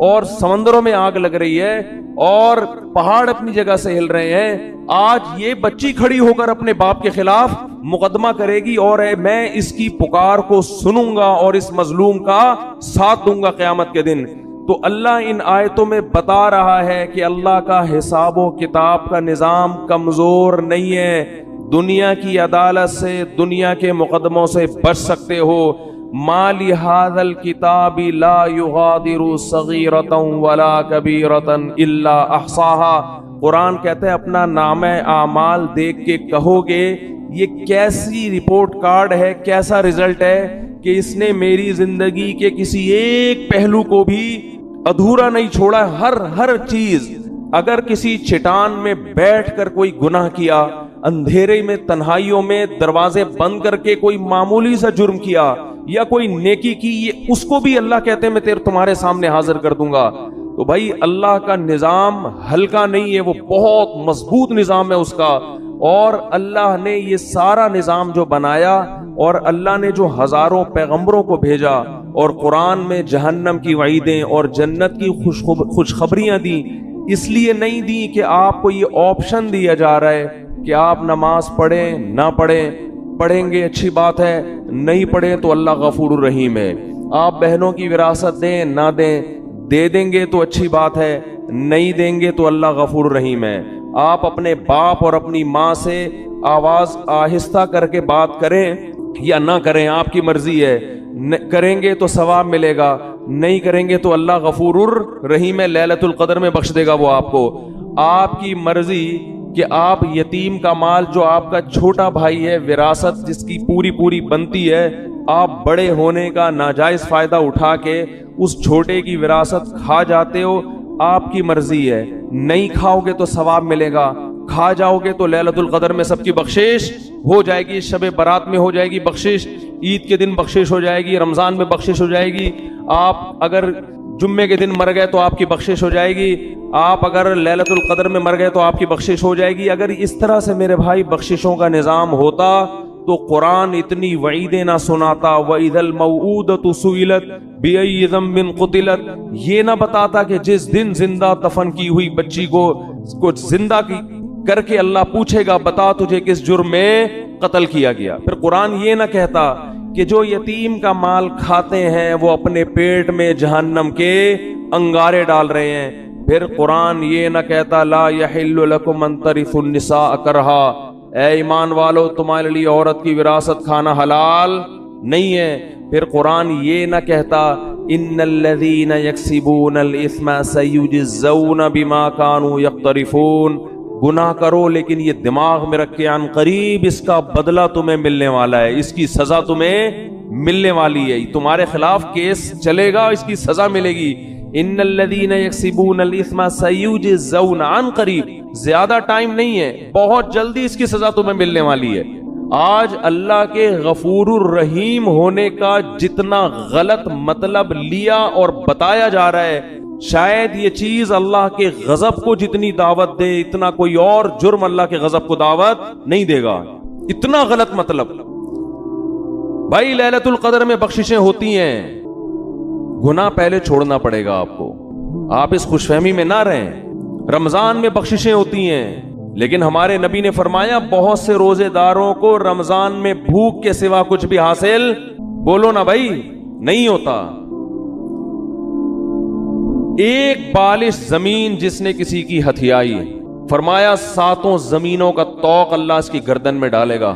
اور سمندروں میں آگ لگ رہی ہے اور پہاڑ اپنی جگہ سے ہل رہے ہیں، آج یہ بچی کھڑی ہو کر اپنے باپ کے خلاف مقدمہ کرے گی اور میں اس کی پکار کو سنوں گا اور اس مظلوم کا ساتھ دوں گا قیامت کے دن۔ تو اللہ ان آیتوں میں بتا رہا ہے کہ اللہ کا حساب و کتاب کا نظام کمزور نہیں ہے۔ دنیا کی عدالت سے، دنیا کے مقدموں سے بچ سکتے ہو۔ ما لہذا الکتاب لا یغادر صغیرۃ ولا کبیرۃ الا احصاها۔ قرآن کہتا ہے اپنا نامہ اعمال دیکھ کے کہو گے یہ کیسی رپورٹ کارڈ ہے، کیسا رزلٹ ہے کہ اس نے میری زندگی کے کسی ایک پہلو کو بھی ادھورا نہیں چھوڑا۔ ہر چیز، اگر کسی چٹان میں بیٹھ کر کوئی گناہ کیا، اندھیرے میں تنہائیوں میں دروازے بند کر کے کوئی معمولی سا جرم کیا یا کوئی نیکی کی، یہ اس کو بھی اللہ کہتے ہیں میں تمہارے سامنے حاضر کر دوں گا۔ تو بھائی اللہ کا نظام ہلکا نہیں ہے، وہ بہت مضبوط نظام ہے اس کا۔ اور اللہ نے یہ سارا نظام جو بنایا اور اللہ نے جو ہزاروں پیغمبروں کو بھیجا اور قرآن میں جہنم کی وعیدیں اور جنت کی خوشخبریاں دیں، اس لیے نہیں دی کہ آپ کو یہ آپشن دیا جا رہا ہے کہ آپ نماز پڑھیں نہ پڑھیں، پڑھیں گے اچھی بات ہے، نہیں پڑھیں تو اللہ غفور الرحیم ہے۔ آپ بہنوں کی وراثت دیں نہ دیں، دے دیں گے تو اچھی بات ہے، نہیں دیں گے تو اللہ غفور الرحیم ہے۔ آپ اپنے باپ اور اپنی ماں سے آواز آہستہ کر کے بات کریں یا نہ کریں، آپ کی مرضی ہے، کریں گے تو ثواب ملے گا، نہیں کریں گے تو اللہ غفور الرحیم ہے، لیلۃ القدر میں بخش دے گا وہ آپ کو۔ آپ کی مرضی کہ آپ یتیم کا مال جو آپ کا چھوٹا بھائی ہے، وراثت جس کی پوری بنتی ہے، آپ بڑے ہونے کا ناجائز فائدہ اٹھا کے اس چھوٹے کی وراثت کھا جاتے ہو، آپ کی مرضی ہے، نہیں کھاؤ گے تو ثواب ملے گا، کھا جاؤ گے تو لیلۃ القدر میں سب کی بخشش ہو جائے گی، شب برات میں ہو جائے گی بخشش، عید کے دن بخشش ہو جائے گی، رمضان میں بخشش ہو جائے گی، آپ اگر جمعے کے دن مر گئے تو آپ کی بخشش ہو جائے گی، آپ اگر لیلۃ القدر میں مر گئے تو آپ کی بخشش ہو جائے گی۔ اگر اس طرح سے میرے بھائی بخششوں کا نظام ہوتا تو قرآن اتنی وعیدیں نہ سناتا۔ وَإِذَا الْمَوْءُودَةُ سُئِلَتْ بِأَيِّ ذَنبٍ قُتِلَتْ، یہ نہ بتاتا کہ جس دن زندہ دفن کی ہوئی بچی کو زندہ کر کے اللہ پوچھے گا بتا تجھے کس جرم میں قتل کیا گیا۔ پھر قرآن یہ نہ کہتا کہ جو یتیم کا مال کھاتے ہیں وہ اپنے پیٹ میں جہنم کے انگارے ڈال رہے ہیں۔ پھر قرآن یہ نہ کہتا لا یحل لکم ان ترثوا النساء کرہا، اے ایمان والو تمہارے لیے عورت کی وراثت کھانا حلال نہیں ہے۔ پھر قرآن یہ نہ کہتا ان الذین یکسبون الاثم سیجزون بما کانوا یقترفون، گناہ کرو لیکن یہ دماغ میں رکھ کے عن قریب اس کا بدلہ تمہیں ملنے والا ہے، اس کی سزا تمہیں ملنے والی ہے، تمہارے خلاف کیس چلے گا، اس کی سزا ملے گی۔ ان الذین یکسبون الاثم سیجزون، عن قریب، زیادہ ٹائم نہیں ہے، بہت جلدی اس کی سزا تمہیں ملنے والی ہے۔ آج اللہ کے غفور الرحیم ہونے کا جتنا غلط مطلب لیا اور بتایا جا رہا ہے، شاید یہ چیز اللہ کے غضب کو جتنی دعوت دے اتنا کوئی اور جرم اللہ کے غضب کو دعوت نہیں دے گا. اتنا غلط مطلب. بھائی لیلۃ القدر میں بخششیں ہوتی ہیں، گناہ پہلے چھوڑنا پڑے گا آپ کو. آپ اس خوش فہمی میں نہ رہیں. رمضان میں بخششیں ہوتی ہیں، لیکن ہمارے نبی نے فرمایا بہت سے روزے داروں کو رمضان میں بھوک کے سوا کچھ بھی حاصل، بولو نا بھائی، نہیں ہوتا. ایک بالش زمین جس نے کسی کی ہتھیائی، فرمایا 7 زمینوں کا طوق اللہ اس کی گردن میں ڈالے گا.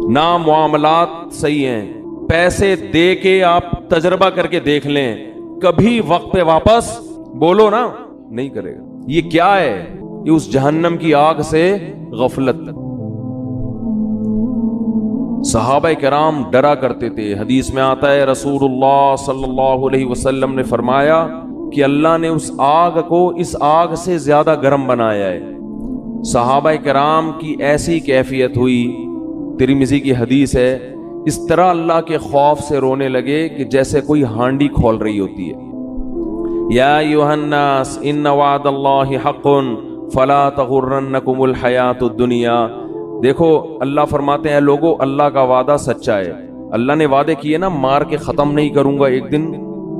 نہ معاملات صحیح ہیں، پیسے دے کے آپ تجربہ کر کے دیکھ لیں، کبھی وقت پہ واپس، بولو نا، نہیں کرے گا. یہ کیا ہے؟ یہ اس جہنم کی آگ سے غفلت. صحابہ کرام ڈرا کرتے تھے. حدیث میں آتا ہے رسول اللہ صلی اللہ علیہ وسلم نے فرمایا کہ اللہ نے اس آگ کو اس آگ سے زیادہ گرم بنایا ہے. صحابہ کرام کی ایسی کیفیت ہوئی، ترمذی کی حدیث ہے، اس طرح اللہ کے خوف سے رونے لگے کہ جیسے کوئی ہانڈی کھول رہی ہوتی ہے. یا ایھا الناس ان وعد اللہ حق فلا تغرنکم الحیات الدنیا. دیکھو اللہ فرماتے ہیں لوگو، اللہ کا وعدہ سچا ہے. اللہ نے وعدے کیے نا، مار کے ختم نہیں کروں گا، ایک دن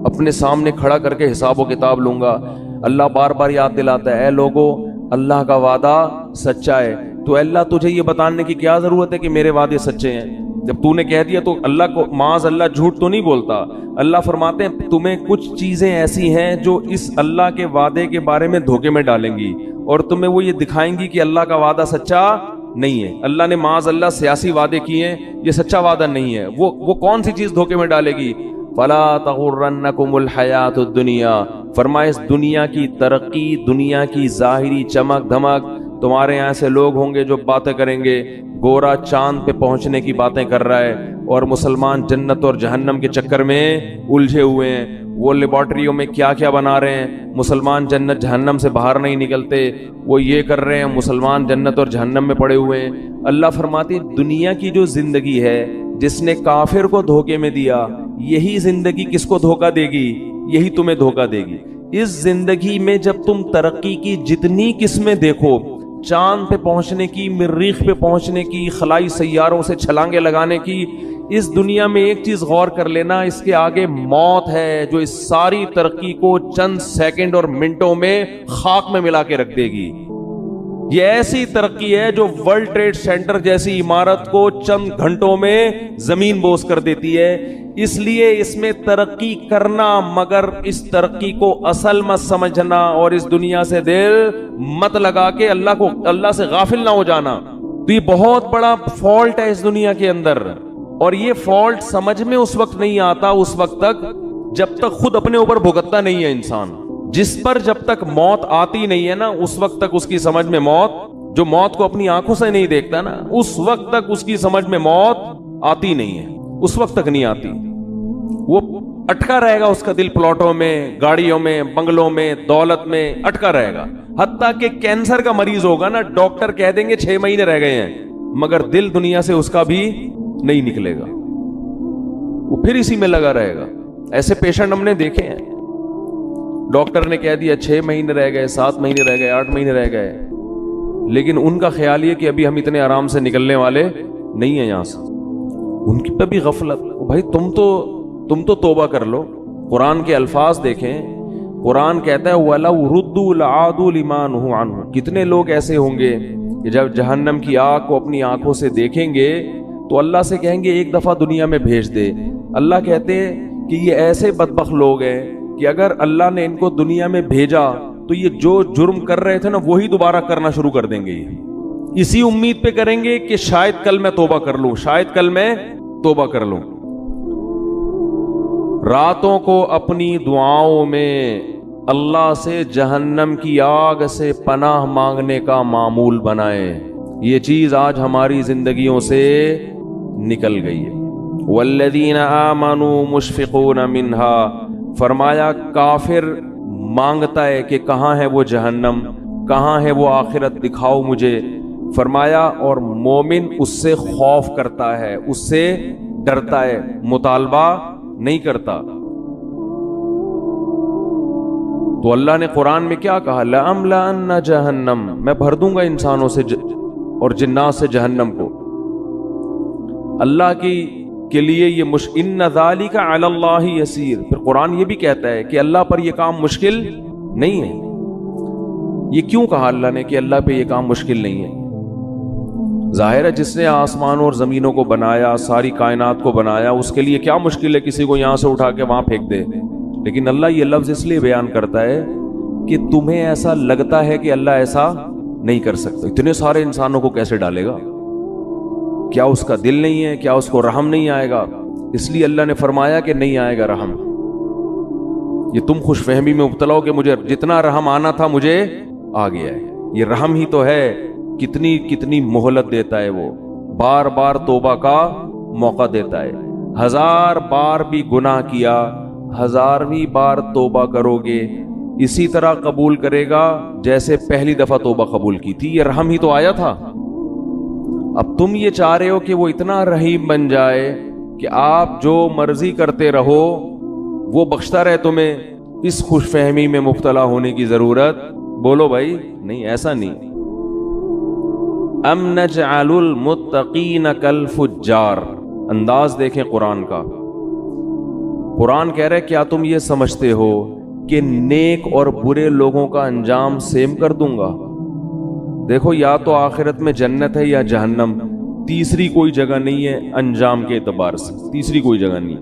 اپنے سامنے کھڑا کر کے حساب و کتاب لوں گا. اللہ بار بار یاد دلاتا ہے اے لوگو اللہ کا وعدہ سچا ہے. تو اللہ تجھے یہ بتانے کی کیا ضرورت ہے کہ میرے وعدے سچے ہیں؟ جب تو نے کہہ دیا تو اللہ کو معاذ اللہ جھوٹ تو نہیں بولتا. اللہ فرماتے ہیں تمہیں کچھ چیزیں ایسی ہیں جو اس اللہ کے وعدے کے بارے میں دھوکے میں ڈالیں گی اور تمہیں وہ یہ دکھائیں گی کہ اللہ کا وعدہ سچا نہیں ہے. اللہ نے معاذ اللہ سیاسی وعدے کیے ہیں، یہ سچا وعدہ نہیں ہے. وہ کون سی چیز دھوکے میں ڈالے گی؟ فلا تغرنکم الحیات الدنیا. فرمائے اس دنیا کی ترقی، دنیا کی ظاہری چمک دھمک، تمہارے یہاں سے لوگ ہوں گے جو باتیں کریں گے گورا چاند پہ پہنچنے کی باتیں کر رہا ہے اور مسلمان جنت اور جہنم کے چکر میں الجھے ہوئے ہیں. وہ لیبارٹریوں میں کیا کیا بنا رہے ہیں، مسلمان جنت جہنم سے باہر نہیں نکلتے. وہ یہ کر رہے ہیں، مسلمان جنت اور جہنم میں پڑے ہوئے ہیں. اللہ فرماتی دنیا کی جو زندگی ہے جس نے کافر کو دھوکے میں دیا، یہی زندگی کس کو دھوکہ دے گی؟ یہی تمہیں دھوکہ دے گی. اس زندگی میں جب تم ترقی کی جتنی قسمیں دیکھو، چاند پہ پہنچنے کی، مریخ پہ پہنچنے کی، خلائی سیاروں سے چھلانگیں لگانے کی، اس دنیا میں ایک چیز غور کر لینا، اس کے آگے موت ہے جو اس ساری ترقی کو چند سیکنڈ اور منٹوں میں خاک میں ملا کے رکھ دے گی. یہ ایسی ترقی ہے جو ورلڈ ٹریڈ سینٹر جیسی عمارت کو چند گھنٹوں میں زمین بوس کر دیتی ہے. اس لیے اس میں ترقی کرنا، مگر اس ترقی کو اصل مت سمجھنا اور اس دنیا سے دل مت لگا کے اللہ سے غافل نہ ہو جانا. تو یہ بہت بڑا فالٹ ہے اس دنیا کے اندر، اور یہ فالٹ سمجھ میں اس وقت نہیں آتا اس وقت تک جب تک خود اپنے اوپر بھگتتا نہیں ہے انسان. جس پر جب تک موت آتی نہیں ہے نا، اس وقت تک اس کی سمجھ میں موت، جو موت کو اپنی آنکھوں سے نہیں دیکھتا نا، اس وقت تک اس کی سمجھ میں موت آتی نہیں ہے. اس وقت تک نہیں آتی. وہ اٹکا رہے گا، اس کا دل پلاٹوں میں، گاڑیوں میں، بنگلوں میں، دولت میں اٹکا رہے گا. حتیٰ کہ کینسر کا مریض ہوگا نا، ڈاکٹر کہہ دیں گے 6 مہینے رہ گئے ہیں، مگر دل دنیا سے اس کا بھی نہیں نکلے گا، وہ پھر اسی میں لگا رہے گا. ایسے پیشنٹ ہم نے دیکھے ہیں، ڈاکٹر نے کہہ دیا 6 مہینے رہ گئے، 7 مہینے رہ گئے، 8 مہینے رہ گئے، لیکن ان کا خیال یہ کہ ابھی ہم اتنے آرام سے نکلنے والے نہیں ہیں یہاں سے. ان کی پہ بھی غفلت. بھائی تم تو توبہ کر لو. قرآن کے الفاظ دیکھیں، قرآن کہتا ہے وَلَوْ رُدُّوا لَعَادُوا لِمَا نُهُوا عَنْهُ. کتنے لوگ ایسے ہوں گے کہ جب جہنم کی آگ کو اپنی آنکھوں سے دیکھیں گے تو اللہ سے کہیں گے ایک دفعہ دنیا میں بھیج دے. اللہ کہتے ہیں کہ یہ ایسے بدبخت لوگ ہیں کہ اگر اللہ نے ان کو دنیا میں بھیجا تو یہ جو جرم کر رہے تھے نا وہی دوبارہ کرنا شروع کر دیں گے. اسی امید پہ کریں گے کہ شاید کل میں توبہ کر لوں، شاید کل میں توبہ کر لوں. راتوں کو اپنی دعاؤں میں اللہ سے جہنم کی آگ سے پناہ مانگنے کا معمول بنائیں. یہ چیز آج ہماری زندگیوں سے نکل گئی ہے. والذین آمنوا مشفقون منها. فرمایا کافر مانگتا ہے کہ کہاں ہے وہ جہنم، کہاں ہے وہ آخرت، دکھاؤ مجھے. فرمایا اور مومن اس سے خوف کرتا ہے، اس سے ڈرتا ہے، مطالبہ نہیں کرتا۔ تو اللہ نے قرآن میں کیا کہا؟ لَأَمْلَأَنَّ جَهَنَّمَ، میں بھر دوں گا انسانوں سے اور جنات سے جہنم کو۔ اللہ کے لیے یہ إِنَّ ذَلِكَ عَلَى اللَّهِ يَسِيرٌ۔ پھر قرآن یہ بھی کہتا ہے کہ اللہ پر یہ کام مشکل نہیں ہے۔ یہ کیوں کہا اللہ نے کہ اللہ پہ یہ کام مشکل نہیں ہے؟ ظاہر ہے جس نے آسمان اور زمینوں کو بنایا، ساری کائنات کو بنایا، اس کے لیے کیا مشکل ہے کسی کو یہاں سے اٹھا کے وہاں پھینک دے؟ لیکن اللہ یہ لفظ اس لیے بیان کرتا ہے کہ تمہیں ایسا لگتا ہے کہ اللہ ایسا نہیں کر سکتا۔ اتنے سارے انسانوں کو کیسے ڈالے گا؟ کیا اس کا دل نہیں ہے؟ کیا اس کو رحم نہیں آئے گا؟ اس لیے اللہ نے فرمایا کہ نہیں آئے گا رحم۔ یہ تم خوش فہمی میں مبتلا ہو کہ مجھے جتنا رحم آنا تھا مجھے آ گیا ہے۔ یہ رحم ہی تو ہے، کتنی کتنی مہلت دیتا ہے وہ، بار بار توبہ کا موقع دیتا ہے۔ 1000 بار بھی گناہ کیا، 1000ویں بار توبہ کرو گے اسی طرح قبول کرے گا جیسے پہلی دفعہ توبہ قبول کی تھی۔ یہ رحم ہی تو آیا تھا۔ اب تم یہ چاہ رہے ہو کہ وہ اتنا رحیم بن جائے کہ آپ جو مرضی کرتے رہو وہ بخشتا رہے تمہیں۔ اس خوش فہمی میں مبتلا ہونے کی ضرورت، بولو بھائی، نہیں، ایسا نہیں۔ ام نجعل المتقین کالفجار، انداز دیکھیں قرآن کا۔ قرآن کہہ رہے کیا تم یہ سمجھتے ہو کہ نیک اور برے لوگوں کا انجام سیم کر دوں گا؟ دیکھو، یا تو آخرت میں جنت ہے یا جہنم، تیسری کوئی جگہ نہیں ہے انجام کے اعتبار سے، تیسری کوئی جگہ نہیں،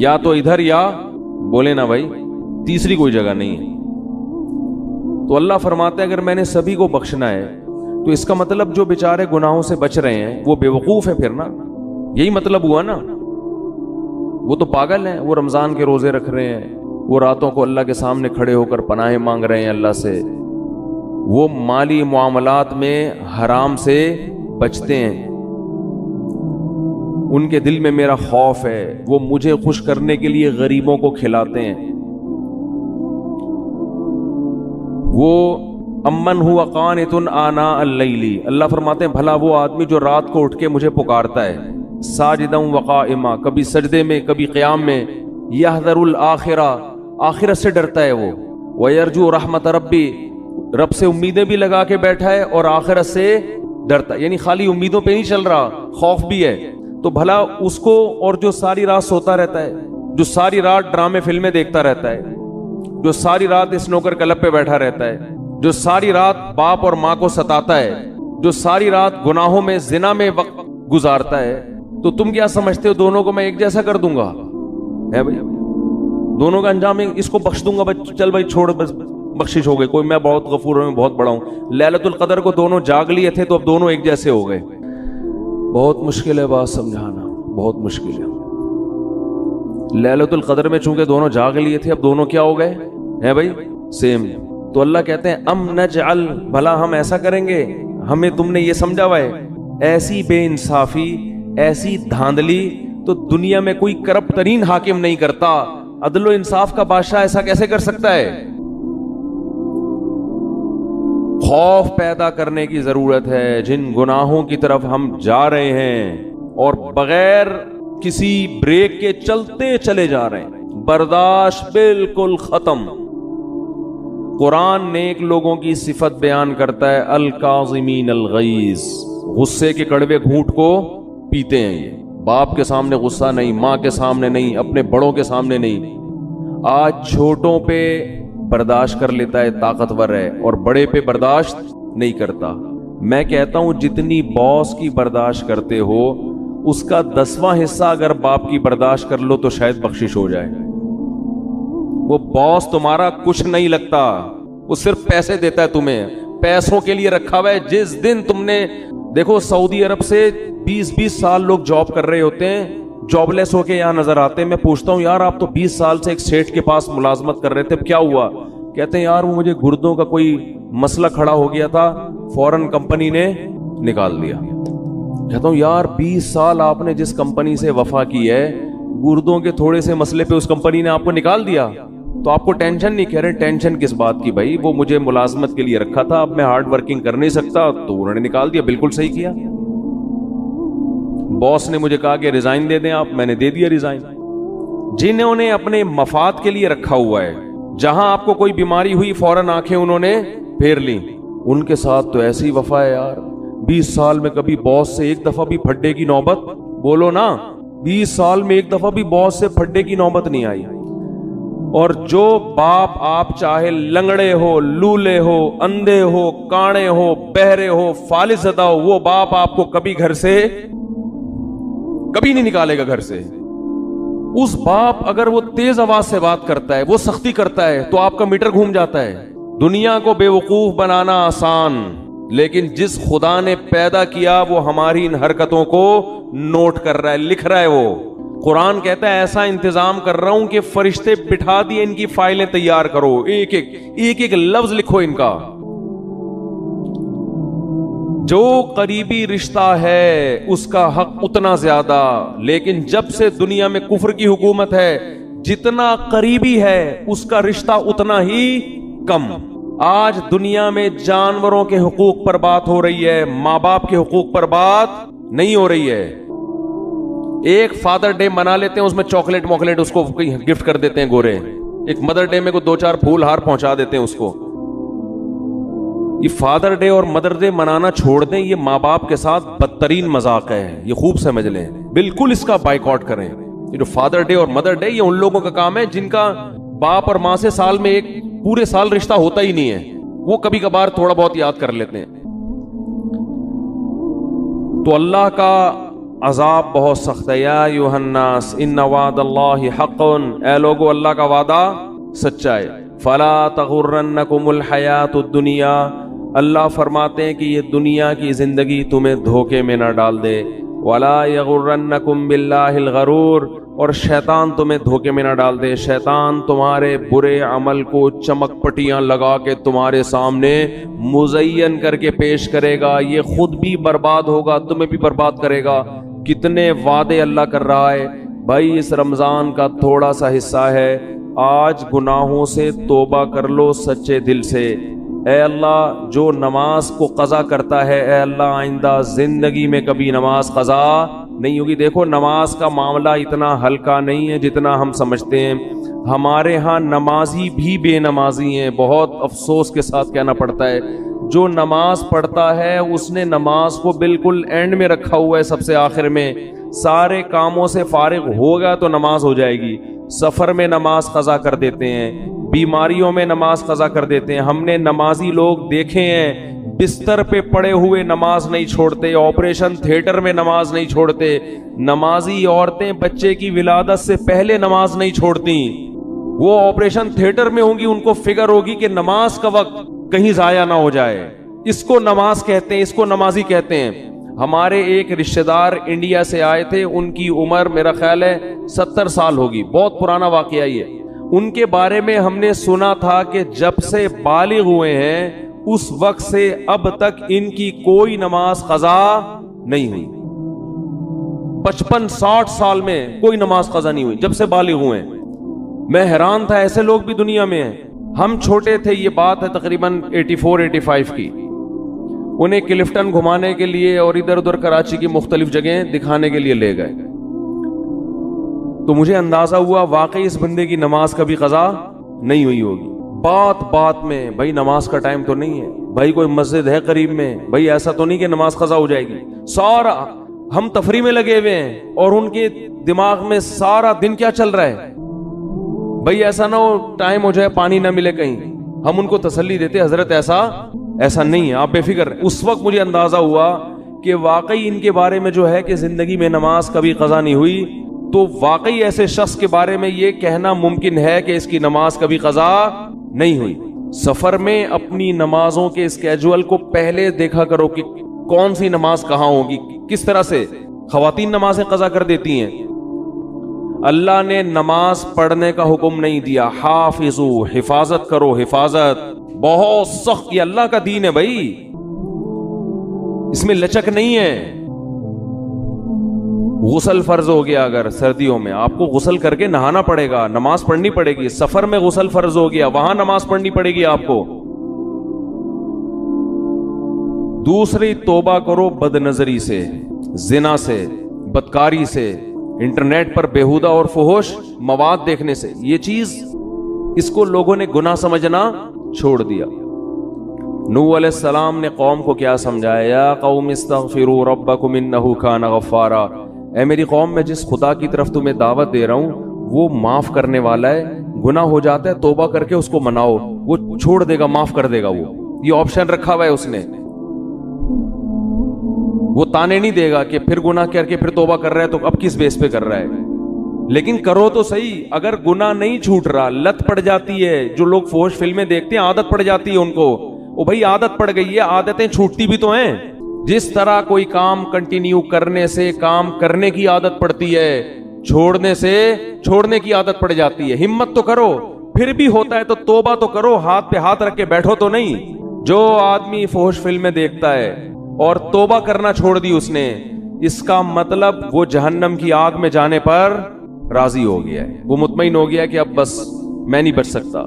یا تو ادھر یا بولے نا بھائی، تیسری کوئی جگہ نہیں ہے۔ تو اللہ فرماتا ہے اگر میں نے سبھی کو بخشنا ہے تو اس کا مطلب جو بیچارے گناہوں سے بچ رہے ہیں وہ بے وقوف ہے، پھر نا یہی مطلب ہوا نا۔ وہ تو پاگل ہیں، وہ رمضان کے روزے رکھ رہے ہیں، وہ راتوں کو اللہ کے سامنے کھڑے ہو کر پناہیں مانگ رہے ہیں اللہ سے، وہ مالی معاملات میں حرام سے بچتے ہیں، ان کے دل میں میرا خوف ہے، وہ مجھے خوش کرنے کے لیے غریبوں کو کھلاتے ہیں، وہ امن ہوا قانت آناء اللیل، اللہ فرماتے ہیں بھلا وہ آدمی جو رات کو اٹھ کے مجھے پکارتا ہے، ساجدا وقائما، کبھی سجدے میں کبھی قیام میں، یحذر الآخرہ، آخرت سے ڈرتا ہے وہ، ویرجو رحمت ربی، رب سے امیدیں بھی لگا کے بیٹھا ہے اور آخرت سے ڈرتا ہے، یعنی خالی امیدوں پہ نہیں چل رہا، خوف بھی ہے۔ تو بھلا اس کو، اور جو ساری رات سوتا رہتا ہے، جو ساری رات ڈرامے فلمیں دیکھتا رہتا ہے، جو ساری رات اسنوکر کلب پہ بیٹھا رہتا ہے، جو ساری رات باپ اور ماں کو ستاتا ہے، جو ساری رات گناہوں میں زنا میں وقت گزارتا ہے، تو تم کیا سمجھتے ہو دونوں کو میں ایک جیسا کر دوں گا؟ ہے بھائی، دونوں کا انجام اس کو بخش دوں گا، چل بھائی چھوڑ، بس بخشش ہو گئی، کوئی میں بہت غفور ہوں، میں بہت بڑا ہوں۔ لیلۃ القدر کو دونوں جاگ لیے تھے تو اب دونوں ایک جیسے ہو گئے۔ بہت مشکل ہے بات سمجھانا، بہت مشکل ہے۔ لیلۃ القدر میں چونکہ دونوں جاگ لیے تھے، اب دونوں کیا ہو گئے ہیں بھائی؟ سیم۔ تو اللہ کہتے ہیں ام نجعل، بھلا ہم ایسا کریں گے؟ ہمیں تم نے یہ سمجھا ہوا ہے؟ ایسی بے انصافی، ایسی دھاندلی تو دنیا میں کوئی کرپٹ ترین حاکم نہیں کرتا۔ عدل و انصاف کا بادشاہ ایسا کیسے کر سکتا ہے؟ خوف پیدا کرنے کی ضرورت ہے جن گناہوں کی طرف ہم جا رہے ہیں اور بغیر کسی بریک کے چلتے چلے جا رہے ہیں، برداشت بالکل ختم۔ قرآن نیک لوگوں کی صفت بیان کرتا ہے، الکاظمین الغیظ، غصے کے کڑوے گھونٹ کو پیتے ہیں۔ یہ باپ کے سامنے غصہ نہیں، ماں کے سامنے نہیں، اپنے بڑوں کے سامنے نہیں۔ آج چھوٹوں پہ برداشت کر لیتا ہے، طاقتور ہے، اور بڑے پہ برداشت نہیں کرتا۔ میں کہتا ہوں جتنی باس کی برداشت کرتے ہو اس کا 10واں حصہ اگر باپ کی برداشت کر لو تو شاید بخشش ہو جائے۔ وہ باس تمہارا کچھ نہیں لگتا، وہ صرف پیسے دیتا ہے تمہیں، پیسوں کے لیے رکھا ہوا ہے۔ جس دن تم نے دیکھو سعودی عرب سے 20 سال لوگ جاب کر رہے ہوتے ہیں، جاب لیس ہو کے یہاں نظر آتے ہیں۔ میں پوچھتا ہوں یار آپ تو 20 سال سے ایک سیٹ کے پاس ملازمت کر رہے تھے، اب کیا ہوا؟ کہتے ہیں یار وہ مجھے گردوں کا کوئی مسئلہ کھڑا ہو گیا تھا، فوراً کمپنی نے نکال دیا۔ کہتا ہوں یار 20 سال آپ نے جس کمپنی سے وفا کی ہے، گردوں کے تھوڑے سے مسئلے پہ اس کمپنی نے آپ کو نکال دیا۔ تو آپ کو ٹینشن نہیں، کہہ رہے ٹینشن کس بات کی بھائی، وہ مجھے ملازمت کے لیے رکھا تھا، اب میں ہارڈ ورکنگ کر نہیں سکتا تو انہوں نے نکال دیا۔ بالکل صحیح کیا، باس نے مجھے کہا کہ ریزائن دے دیں آپ، میں نے دے دیا ریزائن۔ جنہوں نے اپنے مفاد کے لیے رکھا ہوا ہے، جہاں آپ کو کوئی بیماری ہوئی فوراً آنکھیں انہوں نے پھیر لی، ان کے ساتھ تو ایسی وفا ہے یار۔ 20 سال میں کبھی باس سے ایک دفعہ بھی پھڈے کی نوبت، بولو نا، 20 سال میں ایک دفعہ بھی باس سے پھڈے کی نوبت نہیں آئی۔ اور جو باپ آپ چاہے لنگڑے ہو، لولے ہو، اندھے ہو، کانے ہو، بہرے ہو، فالج زدہ ہو، وہ باپ آپ کو کبھی گھر سے کبھی نہیں نکالے گا گھر سے۔ اس باپ اگر وہ تیز آواز سے بات کرتا ہے، وہ سختی کرتا ہے، تو آپ کا میٹر گھوم جاتا ہے۔ دنیا کو بے وقوف بنانا آسان، لیکن جس خدا نے پیدا کیا وہ ہماری ان حرکتوں کو نوٹ کر رہا ہے، لکھ رہا ہے۔ وہ قرآن کہتا ہے ایسا انتظام کر رہا ہوں کہ فرشتے بٹھا دیے، ان کی فائلیں تیار کرو، ایک ایک لفظ لکھو ان کا۔ جو قریبی رشتہ ہے اس کا حق اتنا زیادہ، لیکن جب سے دنیا میں کفر کی حکومت ہے، جتنا قریبی ہے اس کا رشتہ اتنا ہی کم۔ آج دنیا میں جانوروں کے حقوق پر بات ہو رہی ہے، ماں باپ کے حقوق پر بات نہیں ہو رہی ہے۔ ایک فادر ڈے منا لیتے ہیں، اس میں چاکلیٹ موکلیٹ اس کو گفٹ کر دیتے ہیں گورے، ایک مدر ڈے میں کو 2-4 پھول ہار پہنچا دیتے ہیں اس کو۔ یہ فادر ڈے اور مدر ڈے منانا چھوڑ دیں، یہ ماں باپ کے ساتھ بدترین مذاق ہے، یہ خوب سمجھ لیں، بالکل اس کا بائیکاٹ کریں۔ یہ جو فادر ڈے اور مدر ڈے، یہ ان لوگوں کا کام ہے جن کا باپ اور ماں سے سال میں ایک پورے سال رشتہ ہوتا ہی نہیں ہے، وہ کبھی کبھار تھوڑا بہت یاد کر لیتے ہیں۔ تو اللہ کا عذاب بہت سخت ہے۔ یا ایھا الناس ان وعد اللہ حق، اے لوگو اللہ کا وعدہ سچا ہے۔ فلا تغرنکم الحیات الدنیا، اللہ فرماتے ہیں کہ یہ دنیا کی زندگی تمہیں دھوکے میں نہ ڈال دے۔ ولا یغرنکم باللہ الغرور، اور شیطان تمہیں دھوکے میں نہ ڈال دے۔ شیطان تمہارے برے عمل کو چمک پٹیاں لگا کے تمہارے سامنے مزین کر کے پیش کرے گا، یہ خود بھی برباد ہوگا، تمہیں بھی برباد کرے گا۔ کتنے وعدے اللہ کر رہا ہے بھائی، اس رمضان کا تھوڑا سا حصہ ہے، آج گناہوں سے توبہ کر لو سچے دل سے۔ اے اللہ جو نماز کو قضا کرتا ہے، اے اللہ آئندہ زندگی میں کبھی نماز قضا نہیں ہوگی۔ دیکھو نماز کا معاملہ اتنا ہلکا نہیں ہے جتنا ہم سمجھتے ہیں۔ ہمارے ہاں نمازی بھی بے نمازی ہیں، بہت افسوس کے ساتھ کہنا پڑتا ہے۔ جو نماز پڑھتا ہے اس نے نماز کو بالکل اینڈ میں رکھا ہوا ہے، سب سے آخر میں۔ سارے کاموں سے فارغ ہوگا تو نماز ہو جائے گی۔ سفر میں نماز قضا کر دیتے ہیں، بیماریوں میں نماز قضا کر دیتے ہیں۔ ہم نے نمازی لوگ دیکھے ہیں بستر پہ پڑے ہوئے نماز نہیں چھوڑتے، آپریشن تھیٹر میں نماز نہیں چھوڑتے۔ نمازی عورتیں بچے کی ولادت سے پہلے نماز نہیں چھوڑتی، وہ آپریشن تھیٹر میں ہوں گی، ان کو فکر ہوگی کہ نماز کا وقت کہیں ضائع نہ ہو جائے۔ اس کو نماز کہتے ہیں، اس کو نمازی کہتے ہیں۔ ہمارے ایک رشتہ دار انڈیا سے آئے تھے، ان کی عمر میرا خیال ہے 70 سال ہوگی، بہت پرانا واقعہ یہ۔ ان کے بارے میں ہم نے سنا تھا کہ جب سے بالغ ہوئے ہیں اس وقت سے اب تک ان کی کوئی نماز قضا نہیں ہوئی۔ 55-60 سال میں کوئی نماز قضا نہیں ہوئی جب سے بالغ ہوئے ہیں۔ میں حیران تھا، ایسے لوگ بھی دنیا میں ہیں۔ ہم چھوٹے تھے، یہ بات ہے تقریباً 84-85 کی، انہیں کلفٹن گھمانے کے لیے اور ادھر ادھر کراچی کی مختلف جگہیں دکھانے کے لیے لے گئے، تو مجھے اندازہ ہوا واقعی اس بندے کی نماز کبھی قضا نہیں ہوئی ہوگی۔ بات بات میں بھائی نماز کا ٹائم تو نہیں ہے، بھائی کوئی مسجد ہے قریب میں، بھائی ایسا تو نہیں کہ نماز قضا ہو جائے گی۔ سارا ہم تفریح میں لگے ہوئے ہیں اور ان کے دماغ میں سارا دن کیا چل رہا ہے، بھائی ایسا نہ ہو ٹائم ہو جائے پانی نہ ملے کہیں۔ ہم ان کو تسلی دیتے حضرت ایسا نہیں ہے، آپ بے فکر رہیں۔ اس وقت مجھے اندازہ ہوا کہ واقعی ان کے بارے میں جو ہے کہ زندگی میں نماز کبھی قضا نہیں ہوئی، تو واقعی ایسے شخص کے بارے میں یہ کہنا ممکن ہے کہ اس کی نماز کبھی قضا نہیں ہوئی۔ سفر میں اپنی نمازوں کے اسکیجول کو پہلے دیکھا کرو کہ کون سی نماز کہاں ہوگی، کس طرح سے خواتین نمازیں قضا کر دیتی ہیں۔ اللہ نے نماز پڑھنے کا حکم نہیں دیا، حافظو، حفاظت کرو، حفاظت بہت سخت، یہ اللہ کا دین ہے بھائی، اس میں لچک نہیں ہے۔ غسل فرض ہو گیا اگر سردیوں میں آپ کو غسل کر کے نہانا پڑے گا, نماز پڑھنی پڑے گی. سفر میں غسل فرض ہو گیا, وہاں نماز پڑھنی پڑے گی آپ کو. دوسری, توبہ کرو بد نظری سے, زنا سے, بدکاری سے, انٹرنیٹ پر بیہودہ اور فحش مواد دیکھنے سے. یہ چیز اس کو لوگوں نے گناہ سمجھنا چھوڑ دیا. نوح علیہ السلام نے قوم کو کیا سمجھایا؟ یا قوم استغفروا ربکم انہ کان غفارا. اے میری قوم, میں جس خدا کی طرف تمہیں دعوت دے رہا ہوں وہ معاف کرنے والا ہے. گناہ ہو جاتا ہے توبہ کر کے اس کو مناؤ, وہ چھوڑ دے گا, معاف کر دے گا. یہ آپشن رکھا ہوا ہے اس نے. وہ تانے نہیں دے گا کہ پھر گناہ کر کے پھر توبہ کر رہا ہے تو اب کس بیس پہ کر رہا ہے. لیکن کرو تو صحیح. اگر گناہ نہیں چھوٹ رہا, لت پڑ جاتی ہے. جو لوگ فحش فلمیں دیکھتے ہیں عادت پڑ جاتی ہے ان کو. او بھائی عادت پڑ گئی ہے, عادتیں چھوٹتی بھی تو ہیں. جس طرح کوئی کام کنٹینیو کرنے سے کام کرنے کی عادت پڑتی ہے, چھوڑنے سے چھوڑنے کی عادت پڑ جاتی ہے. ہمت تو کرو, پھر بھی ہوتا ہے تو توبہ تو کرو. ہاتھ پہ ہاتھ رکھ کے بیٹھو تو نہیں. جو آدمی فحش فلمیں دیکھتا ہے اور توبہ کرنا چھوڑ دی اس نے, اس کا مطلب وہ جہنم کی آگ میں جانے پر راضی ہو گیا ہے. وہ مطمئن ہو گیا کہ اب بس میں نہیں بچ سکتا.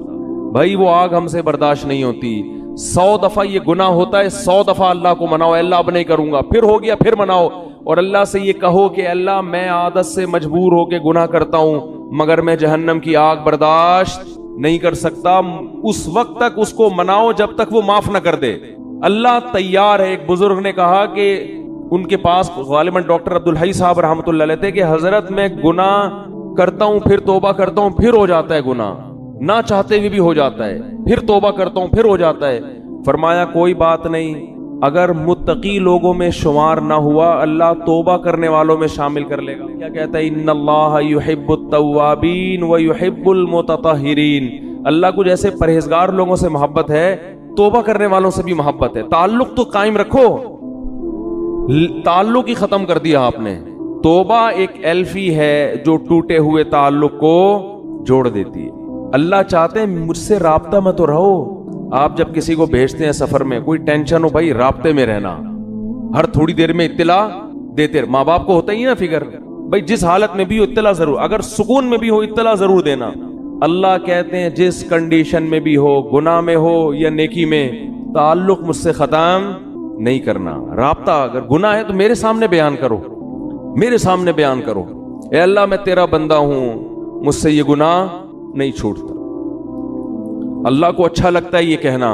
بھائی وہ آگ ہم سے برداشت نہیں ہوتی. 100 دفعہ یہ گناہ ہوتا ہے, 100 دفعہ اللہ کو مناؤ, اللہ اب نہیں کروں گا. پھر ہو گیا پھر مناؤ, اور اللہ سے یہ کہو کہ اللہ میں عادت سے مجبور ہو کے گناہ کرتا ہوں, مگر میں جہنم کی آگ برداشت نہیں کر سکتا. اس وقت تک اس کو مناؤ جب تک وہ معاف نہ کر دے. اللہ تیار ہے. ایک بزرگ نے کہا کہ ان کے پاس غالباً ڈاکٹر عبدالحی صاحب رحمۃ اللہ علیہ تھے کہ حضرت میں گناہ کرتا ہوں پھر توبہ کرتا ہوں پھر ہو جاتا ہے گناہ, نہ چاہتے ہوئے بھی ہو جاتا ہے, پھر توبہ کرتا ہوں پھر ہو جاتا ہے. فرمایا کوئی بات نہیں, اگر متقی لوگوں میں شمار نہ ہوا اللہ توبہ کرنے والوں میں شامل کر لے گا. کیا کہتا ہے؟ ان اللہ یحب التوابین ویحب المتطہرین. اللہ کو جیسے پرہیزگار لوگوں سے محبت ہے, توبہ کرنے والوں سے بھی محبت ہے. تعلق تو قائم رکھو, تعلق ہی ختم کر دیا آپ نے. توبہ ایک ایلفی ہے جو ٹوٹے ہوئے تعلق کو جوڑ دیتی ہے. اللہ چاہتے ہیں مجھ سے رابطہ میں تو رہو. آپ جب کسی کو بھیجتے ہیں سفر میں, کوئی ٹینشن ہو بھائی رابطے میں رہنا, ہر تھوڑی دیر میں اطلاع دیتے. ماں باپ کو ہوتا ہی نا فکر, بھائی جس حالت میں بھی ہو اطلاع ضرور, اگر سکون میں بھی ہو اطلاع ضرور دینا. اللہ کہتے ہیں جس کنڈیشن میں بھی ہو, گناہ میں ہو یا نیکی میں, تعلق مجھ سے ختم نہیں کرنا. رابطہ اگر گناہ ہے تو میرے سامنے بیان کرو, میرے سامنے بیان کرو. اے اللہ میں تیرا بندہ ہوں, مجھ سے یہ گناہ نہیں چھوٹتا. اللہ کو اچھا لگتا ہے یہ کہنا.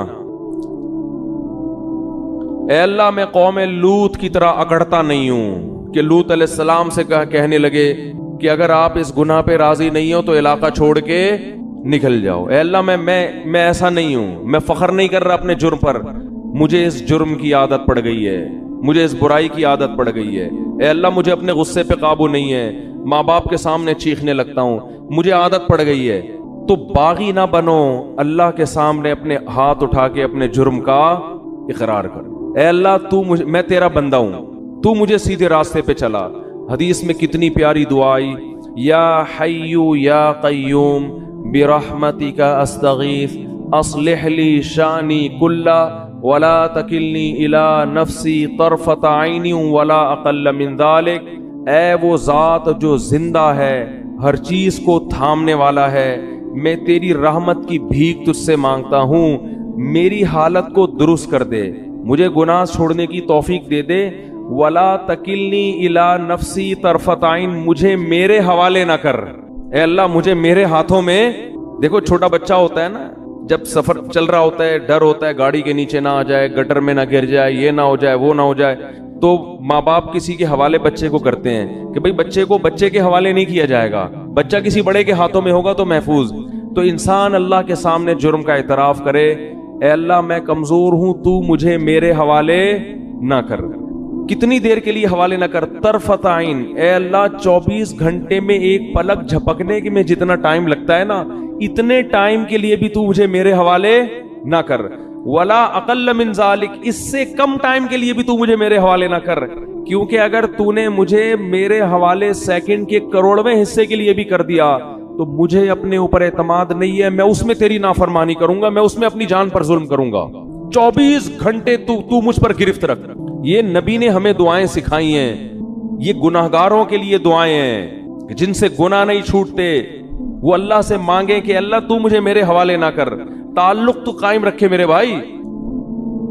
اے اللہ میں قوم لوط کی طرح اکڑتا نہیں ہوں کہ لوط علیہ السلام سے کہنے لگے کہ اگر آپ اس گناہ پہ راضی نہیں ہو تو علاقہ چھوڑ کے نکل جاؤ. اے اللہ میں ایسا نہیں ہوں, میں فخر نہیں کر رہا اپنے جرم پر, مجھے اس جرم کی عادت پڑ گئی ہے, مجھے اس برائی کی عادت پڑ گئی ہے. اے اللہ مجھے اپنے غصے پہ قابو نہیں ہے, ماں باپ کے سامنے چیخنے لگتا ہوں, مجھے عادت پڑ گئی ہے. تو باغی نہ بنو, اللہ کے سامنے اپنے ہاتھ اٹھا کے اپنے جرم کا اقرار کر. اے اللہ میں تیرا بندہ ہوں, تو مجھے سیدھے راستے پہ چلا. حدیث میں کتنی پیاری دعا آئی, یا حی یا قیوم برحمتک استغیث اصلح لی شانی کلا ولا تکلنی الی نفسی طرفت عین ولا اقل من ذلک. اے وہ ذات جو زندہ ہے, ہر چیز کو تھامنے والا ہے, میں تیری رحمت کی بھیک تجھ سے مانگتا ہوں, میری حالت کو درست کر دے, مجھے گناہ چھوڑنے کی توفیق دے دے. ولا تکلنی الی نفسی طرفت عین, مجھے میرے حوالے نہ کر. اے اللہ مجھے میرے ہاتھوں میں. دیکھو چھوٹا بچہ ہوتا ہے نا, جب سفر چل رہا ہوتا ہے ڈر ہوتا ہے گاڑی کے نیچے نہ آ جائے, گٹر میں نہ گر جائے, یہ نہ ہو جائے وہ نہ ہو جائے, تو ماں باپ کسی کے حوالے بچے کو کرتے ہیں کہ بھئی بچے کو بچے کے حوالے نہیں کیا جائے گا, بچہ کسی بڑے کے ہاتھوں میں ہوگا تو محفوظ. تو انسان اللہ کے سامنے جرم کا اعتراف کرے, اے اللہ میں کمزور ہوں, تو مجھے میرے حوالے نہ کر. کتنی دیر کے لیے حوالے نہ کر؟ طرفت عین. اے اللہ 24 گھنٹے میں ایک پلک جھپکنے میں جتنا ٹائم لگتا ہے نا, اتنے ٹائم کے لیے بھی تو مجھے میرے حوالے نہ کر. ولا اقل من ذالک, اس سے کم ٹائم کے لیے بھی تو مجھے میرے حوالے نہ کر, کیونکہ اگر تو نے مجھے میرے حوالے سیکنڈ کے کروڑویں حصے کے لیے بھی کر دیا تو مجھے اپنے اوپر اعتماد نہیں ہے, میں اس میں تیری نافرمانی کروں گا, میں اس میں اپنی جان پر ظلم کروں گا. 24 گھنٹے تو مجھ پر گرفت رکھ. یہ نبی نے ہمیں دعائیں سکھائی ہیں یہ گناہگاروں کے لیے دعائیں ہیں کہ جن سے گناہ نہیں چھوٹتے، وہ اللہ سے مانگیں کہ اللہ تو مجھے میرے حوالے نہ کر، تعلق تو قائم رکھے میرے بھائی۔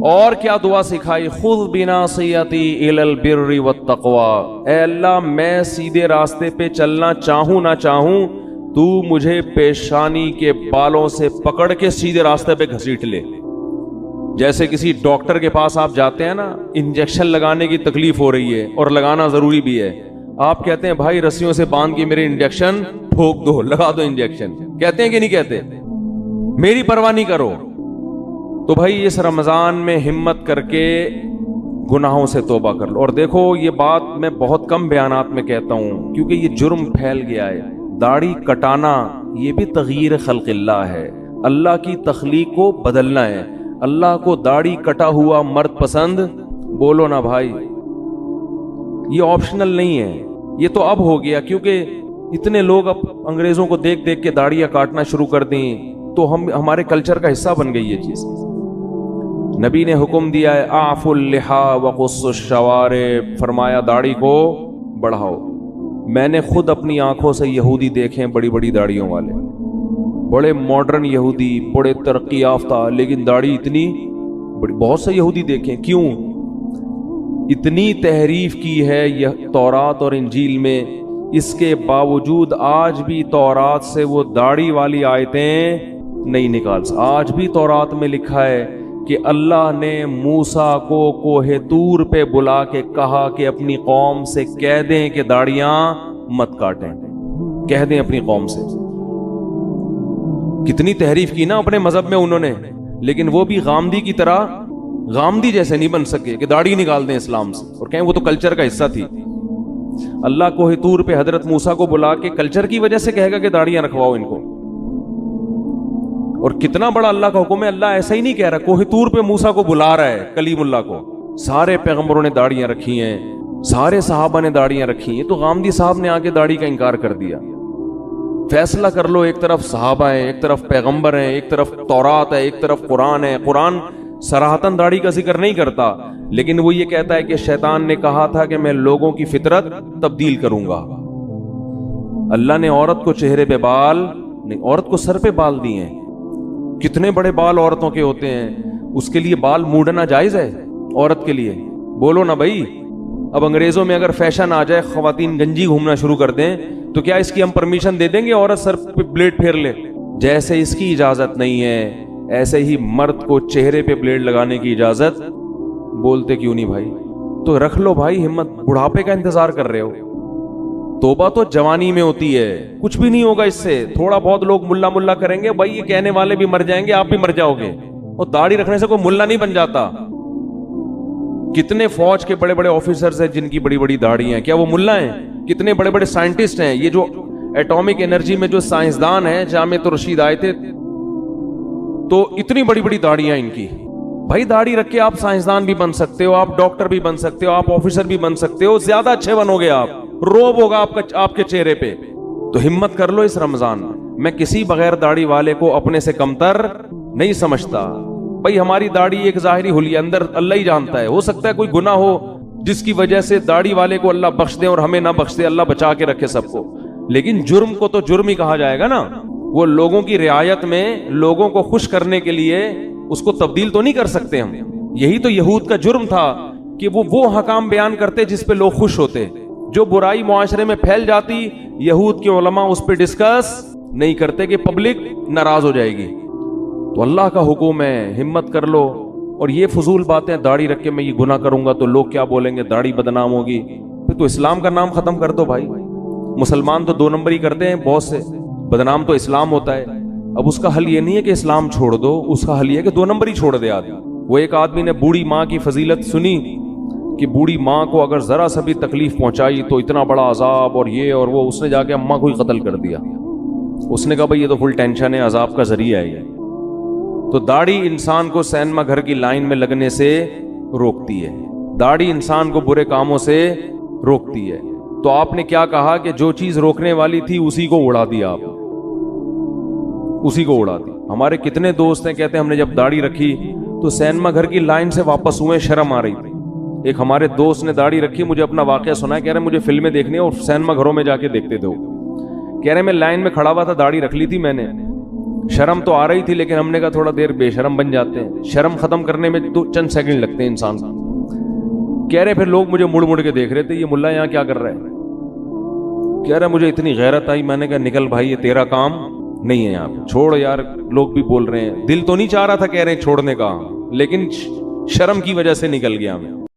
اور کیا دعا سکھائی؟ خذ بناصیتی الی البر والتقوی، اے اللہ میں سیدھے راستے پہ چلنا چاہوں نہ چاہوں، تو مجھے پیشانی کے بالوں سے پکڑ کے سیدھے راستے پہ گھسیٹ لے۔ جیسے کسی ڈاکٹر کے پاس آپ جاتے ہیں نا، انجیکشن لگانے کی تکلیف ہو رہی ہے اور لگانا ضروری بھی ہے، آپ کہتے ہیں بھائی رسیوں سے باندھ کے میرے انجیکشن ٹھوک دو، لگا دو انجیکشن، کہتے ہیں کہ نہیں کہتے؟ میری پرواہ نہیں کرو۔ تو بھائی اس رمضان میں ہمت کر کے گناہوں سے توبہ کر لو۔ اور دیکھو یہ بات میں بہت کم بیانات میں کہتا ہوں کیونکہ یہ جرم پھیل گیا ہے۔ داڑھی کٹانا یہ بھی تغییر خلق اللہ ہے، اللہ کی تخلیق کو بدلنا ہے۔ اللہ کو داڑھی کٹا ہوا مرد پسند؟ بولو نا بھائی، یہ آپشنل نہیں ہے، یہ تو اب ہو گیا کیونکہ اتنے لوگ اب انگریزوں کو دیکھ دیکھ کے داڑیاں کاٹنا شروع کر دیں تو ہمارے کلچر کا حصہ بن گئی یہ چیز۔ نبی نے حکم دیا ہے اعفوا اللحى وقصوا الشوارب، فرمایا داڑھی کو بڑھاؤ۔ میں نے خود اپنی آنکھوں سے یہودی دیکھے ہیں، بڑی بڑی داڑھیوں والے، بڑے ماڈرن یہودی، بڑے ترقی یافتہ، لیکن داڑھی اتنی بڑی۔ بہت سے یہودی دیکھیں، کیوں؟ اتنی تحریف کی ہے یہ تورات اور انجیل میں، اس کے باوجود آج بھی تورات سے وہ داڑھی والی آیتیں نہیں نکال سکتے۔ آج بھی تورات میں لکھا ہے کہ اللہ نے موسیٰ کو کوہ طور پہ بلا کے کہا کہ اپنی قوم سے کہہ دیں کہ داڑیاں مت کاٹیں، کہہ دیں اپنی قوم سے۔ کتنی تحریف کی نا اپنے مذہب میں انہوں نے، لیکن وہ بھی غامدی کی طرح، غامدی جیسے نہیں بن سکے کہ داڑھی نکال دیں اسلام سے اور کہیں وہ تو کلچر کا حصہ تھی۔ اللہ کوہ طور پہ حضرت موسیٰ کو بلا کے کلچر کی وجہ سے کہے گا کہ داڑیاں رکھواؤ ان کو؟ اور کتنا بڑا اللہ کا حکم ہے، اللہ ایسا ہی نہیں کہہ رہا، کوہ طور پہ موسیٰ کو بلا رہا ہے، کلیم اللہ کو۔ سارے پیغمبروں نے داڑیاں رکھی ہیں، سارے صحابہ نے داڑیاں رکھی ہیں، تو غامدی صاحب نے آ کے داڑھی کا انکار کر دیا۔ فیصلہ کر لو، ایک طرف صحابہ ہیں، ایک طرف پیغمبر ہیں، ایک طرف تورات ہے، ایک طرف قرآن ہے۔ قرآن صراحتاً داڑھی کا ذکر نہیں کرتا، لیکن وہ یہ کہتا ہے کہ شیطان نے کہا تھا کہ میں لوگوں کی فطرت تبدیل کروں گا۔ اللہ نے عورت کو چہرے پہ بال نہیں، عورت کو سر پہ بال دیے ہیں۔ کتنے بڑے بال عورتوں کے ہوتے ہیں، اس کے لیے بال موڑنا جائز ہے عورت کے لیے؟ بولو نا بھائی۔ اب انگریزوں میں اگر فیشن آ جائے، خواتین گنجی گھومنا شروع کر دیں، تو کیا اس کی ہم پرمیشن دے دیں گے عورت سر پہ بلیڈ پھیر لے؟ جیسے اس کی اجازت نہیں ہے، ایسے ہی مرد کو چہرے پہ بلیڈ لگانے کی اجازت، بولتے کیوں نہیں بھائی؟ تو رکھ لو بھائی ہمت، بڑھاپے کا انتظار کر رہے ہو؟ توبہ تو جوانی میں ہوتی ہے، کچھ بھی نہیں ہوگا اس سے۔ تھوڑا بہت لوگ ملا ملا کریں گے، بھائی یہ کہنے والے بھی مر جائیں گے، آپ بھی مر جاؤ گے، اور داڑھی رکھنے سے کوئی ملا نہیں بن جاتا۔ کتنے فوج کے بڑے بڑے آفیسرز ہیں جن کی بڑی بڑی داڑھی ہیں، کیا وہ ملا ہیں؟ کتنے بڑے بڑے سائنٹسٹ ہیں، یہ جو ایٹامک انرجی میں جو سائنسدان ہیں، جامع رشید آئے تھے تو اتنی بڑی بڑی داڑیاں ان کی۔ بھائی داڑھی رکھ کے آپ سائنسدان بھی بن سکتے ہو، آپ ڈاکٹر بھی بن سکتے ہو، آپ آفیسر بھی بن سکتے ہو، زیادہ اچھے بنو گے آپ، روب ہوگا آپ کے چہرے پہ۔ تو ہمت کر لو اس رمضان۔ میں کسی بغیر داڑھی والے کو اپنے سے کمتر نہیں سمجھتا۔ بھائی ہماری داڑھی ایک ظاہری حلیہ، اندر اللہ ہی جانتا ہے، ہو سکتا ہے کوئی گناہ ہو جس کی وجہ سے داڑھی والے کو اللہ بخش دے اور ہمیں نہ بخش دے، اللہ بچا کے رکھے سب کو، لیکن جرم کو تو جرم ہی کہا جائے گا نا۔ وہ لوگوں کی رعایت میں لوگوں کو خوش کرنے کے لیے اس کو تبدیل تو نہیں کر سکتے ہم۔ یہی تو یہود کا جرم تھا کہ وہ حکام بیان کرتے جس پہ لوگ خوش ہوتے۔ جو برائی معاشرے میں پھیل جاتی، یہود کے علماء اس پہ ڈسکس نہیں کرتے کہ پبلک ناراض ہو جائے گی۔ تو اللہ کا حکم ہے، ہمت کر لو۔ اور یہ فضول باتیں، داڑھی رکھ کے میں یہ گناہ کروں گا تو لوگ کیا بولیں گے، داڑھی بدنام ہوگی، پھر تو اسلام کا نام ختم کر دو بھائی۔ مسلمان تو 2 نمبر ہی کرتے ہیں بہت سے، بدنام تو اسلام ہوتا ہے۔ اب اس کا حل یہ نہیں ہے کہ اسلام چھوڑ دو، اس کا حل یہ ہے کہ 2 نمبر ہی چھوڑ دے آدمی۔ وہ ایک آدمی نے بوڑھی ماں کی فضیلت سنی کہ بوڑھی ماں کو اگر ذرا سا بھی تکلیف پہنچائی تو اتنا بڑا عذاب اور یہ اور وہ، اس نے جا کے اماں کو ہی قتل کر دیا۔ اس نے کہا بھائی یہ تو فل ٹینشن ہے، عذاب کا ذریعہ ہے یہ۔ تو داڑھی انسان کو سینما گھر کی لائن میں لگنے سے روکتی ہے، داڑھی انسان کو برے کاموں سے روکتی ہے۔ تو آپ نے کیا کہا کہ جو چیز روکنے والی تھی اسی کو اڑا دیا، آپ اسی کو اڑا دی۔ ہمارے کتنے دوست ہیں کہتے ہیں ہم نے جب داڑھی رکھی تو سینما گھر کی لائن سے واپس ہوئے، شرم آ رہی تھی، ایک ہمارے دوست نے داڑھی رکھی, مجھے اپنا واقعہ سنا, کہہ رہے مجھے فلمیں دیکھنی ہے اور سینما گھروں میں جا کے دیکھتے تھے. کہہ رہے میں لائن میں کھڑا ہوا تھا, داڑھی رکھ لی تھی میں نے, شرم تو آ رہی تھی لیکن ہم نے کہا تھوڑا دیر بے شرم بن جاتے ہیں, شرم ختم کرنے میں چند سیکنڈ لگتے ہیں انسان کو. کہہ رہے پھر لوگ مجھے مڑ مڑ کے دیکھ رہے تھے, یہ ملا یہاں کیا کر رہا ہے. کہہ رہا مجھے اتنی غیرت آئی, میں نے کہا نکل بھائی, یہ تیرا کام نہیں ہے یہاں پہ, چھوڑ یار, لوگ بھی بول رہے ہیں. دل تو نہیں چاہ رہا تھا کہہ رہے ہیں چھوڑنے کا, لیکن شرم کی وجہ سے نکل گیا میں.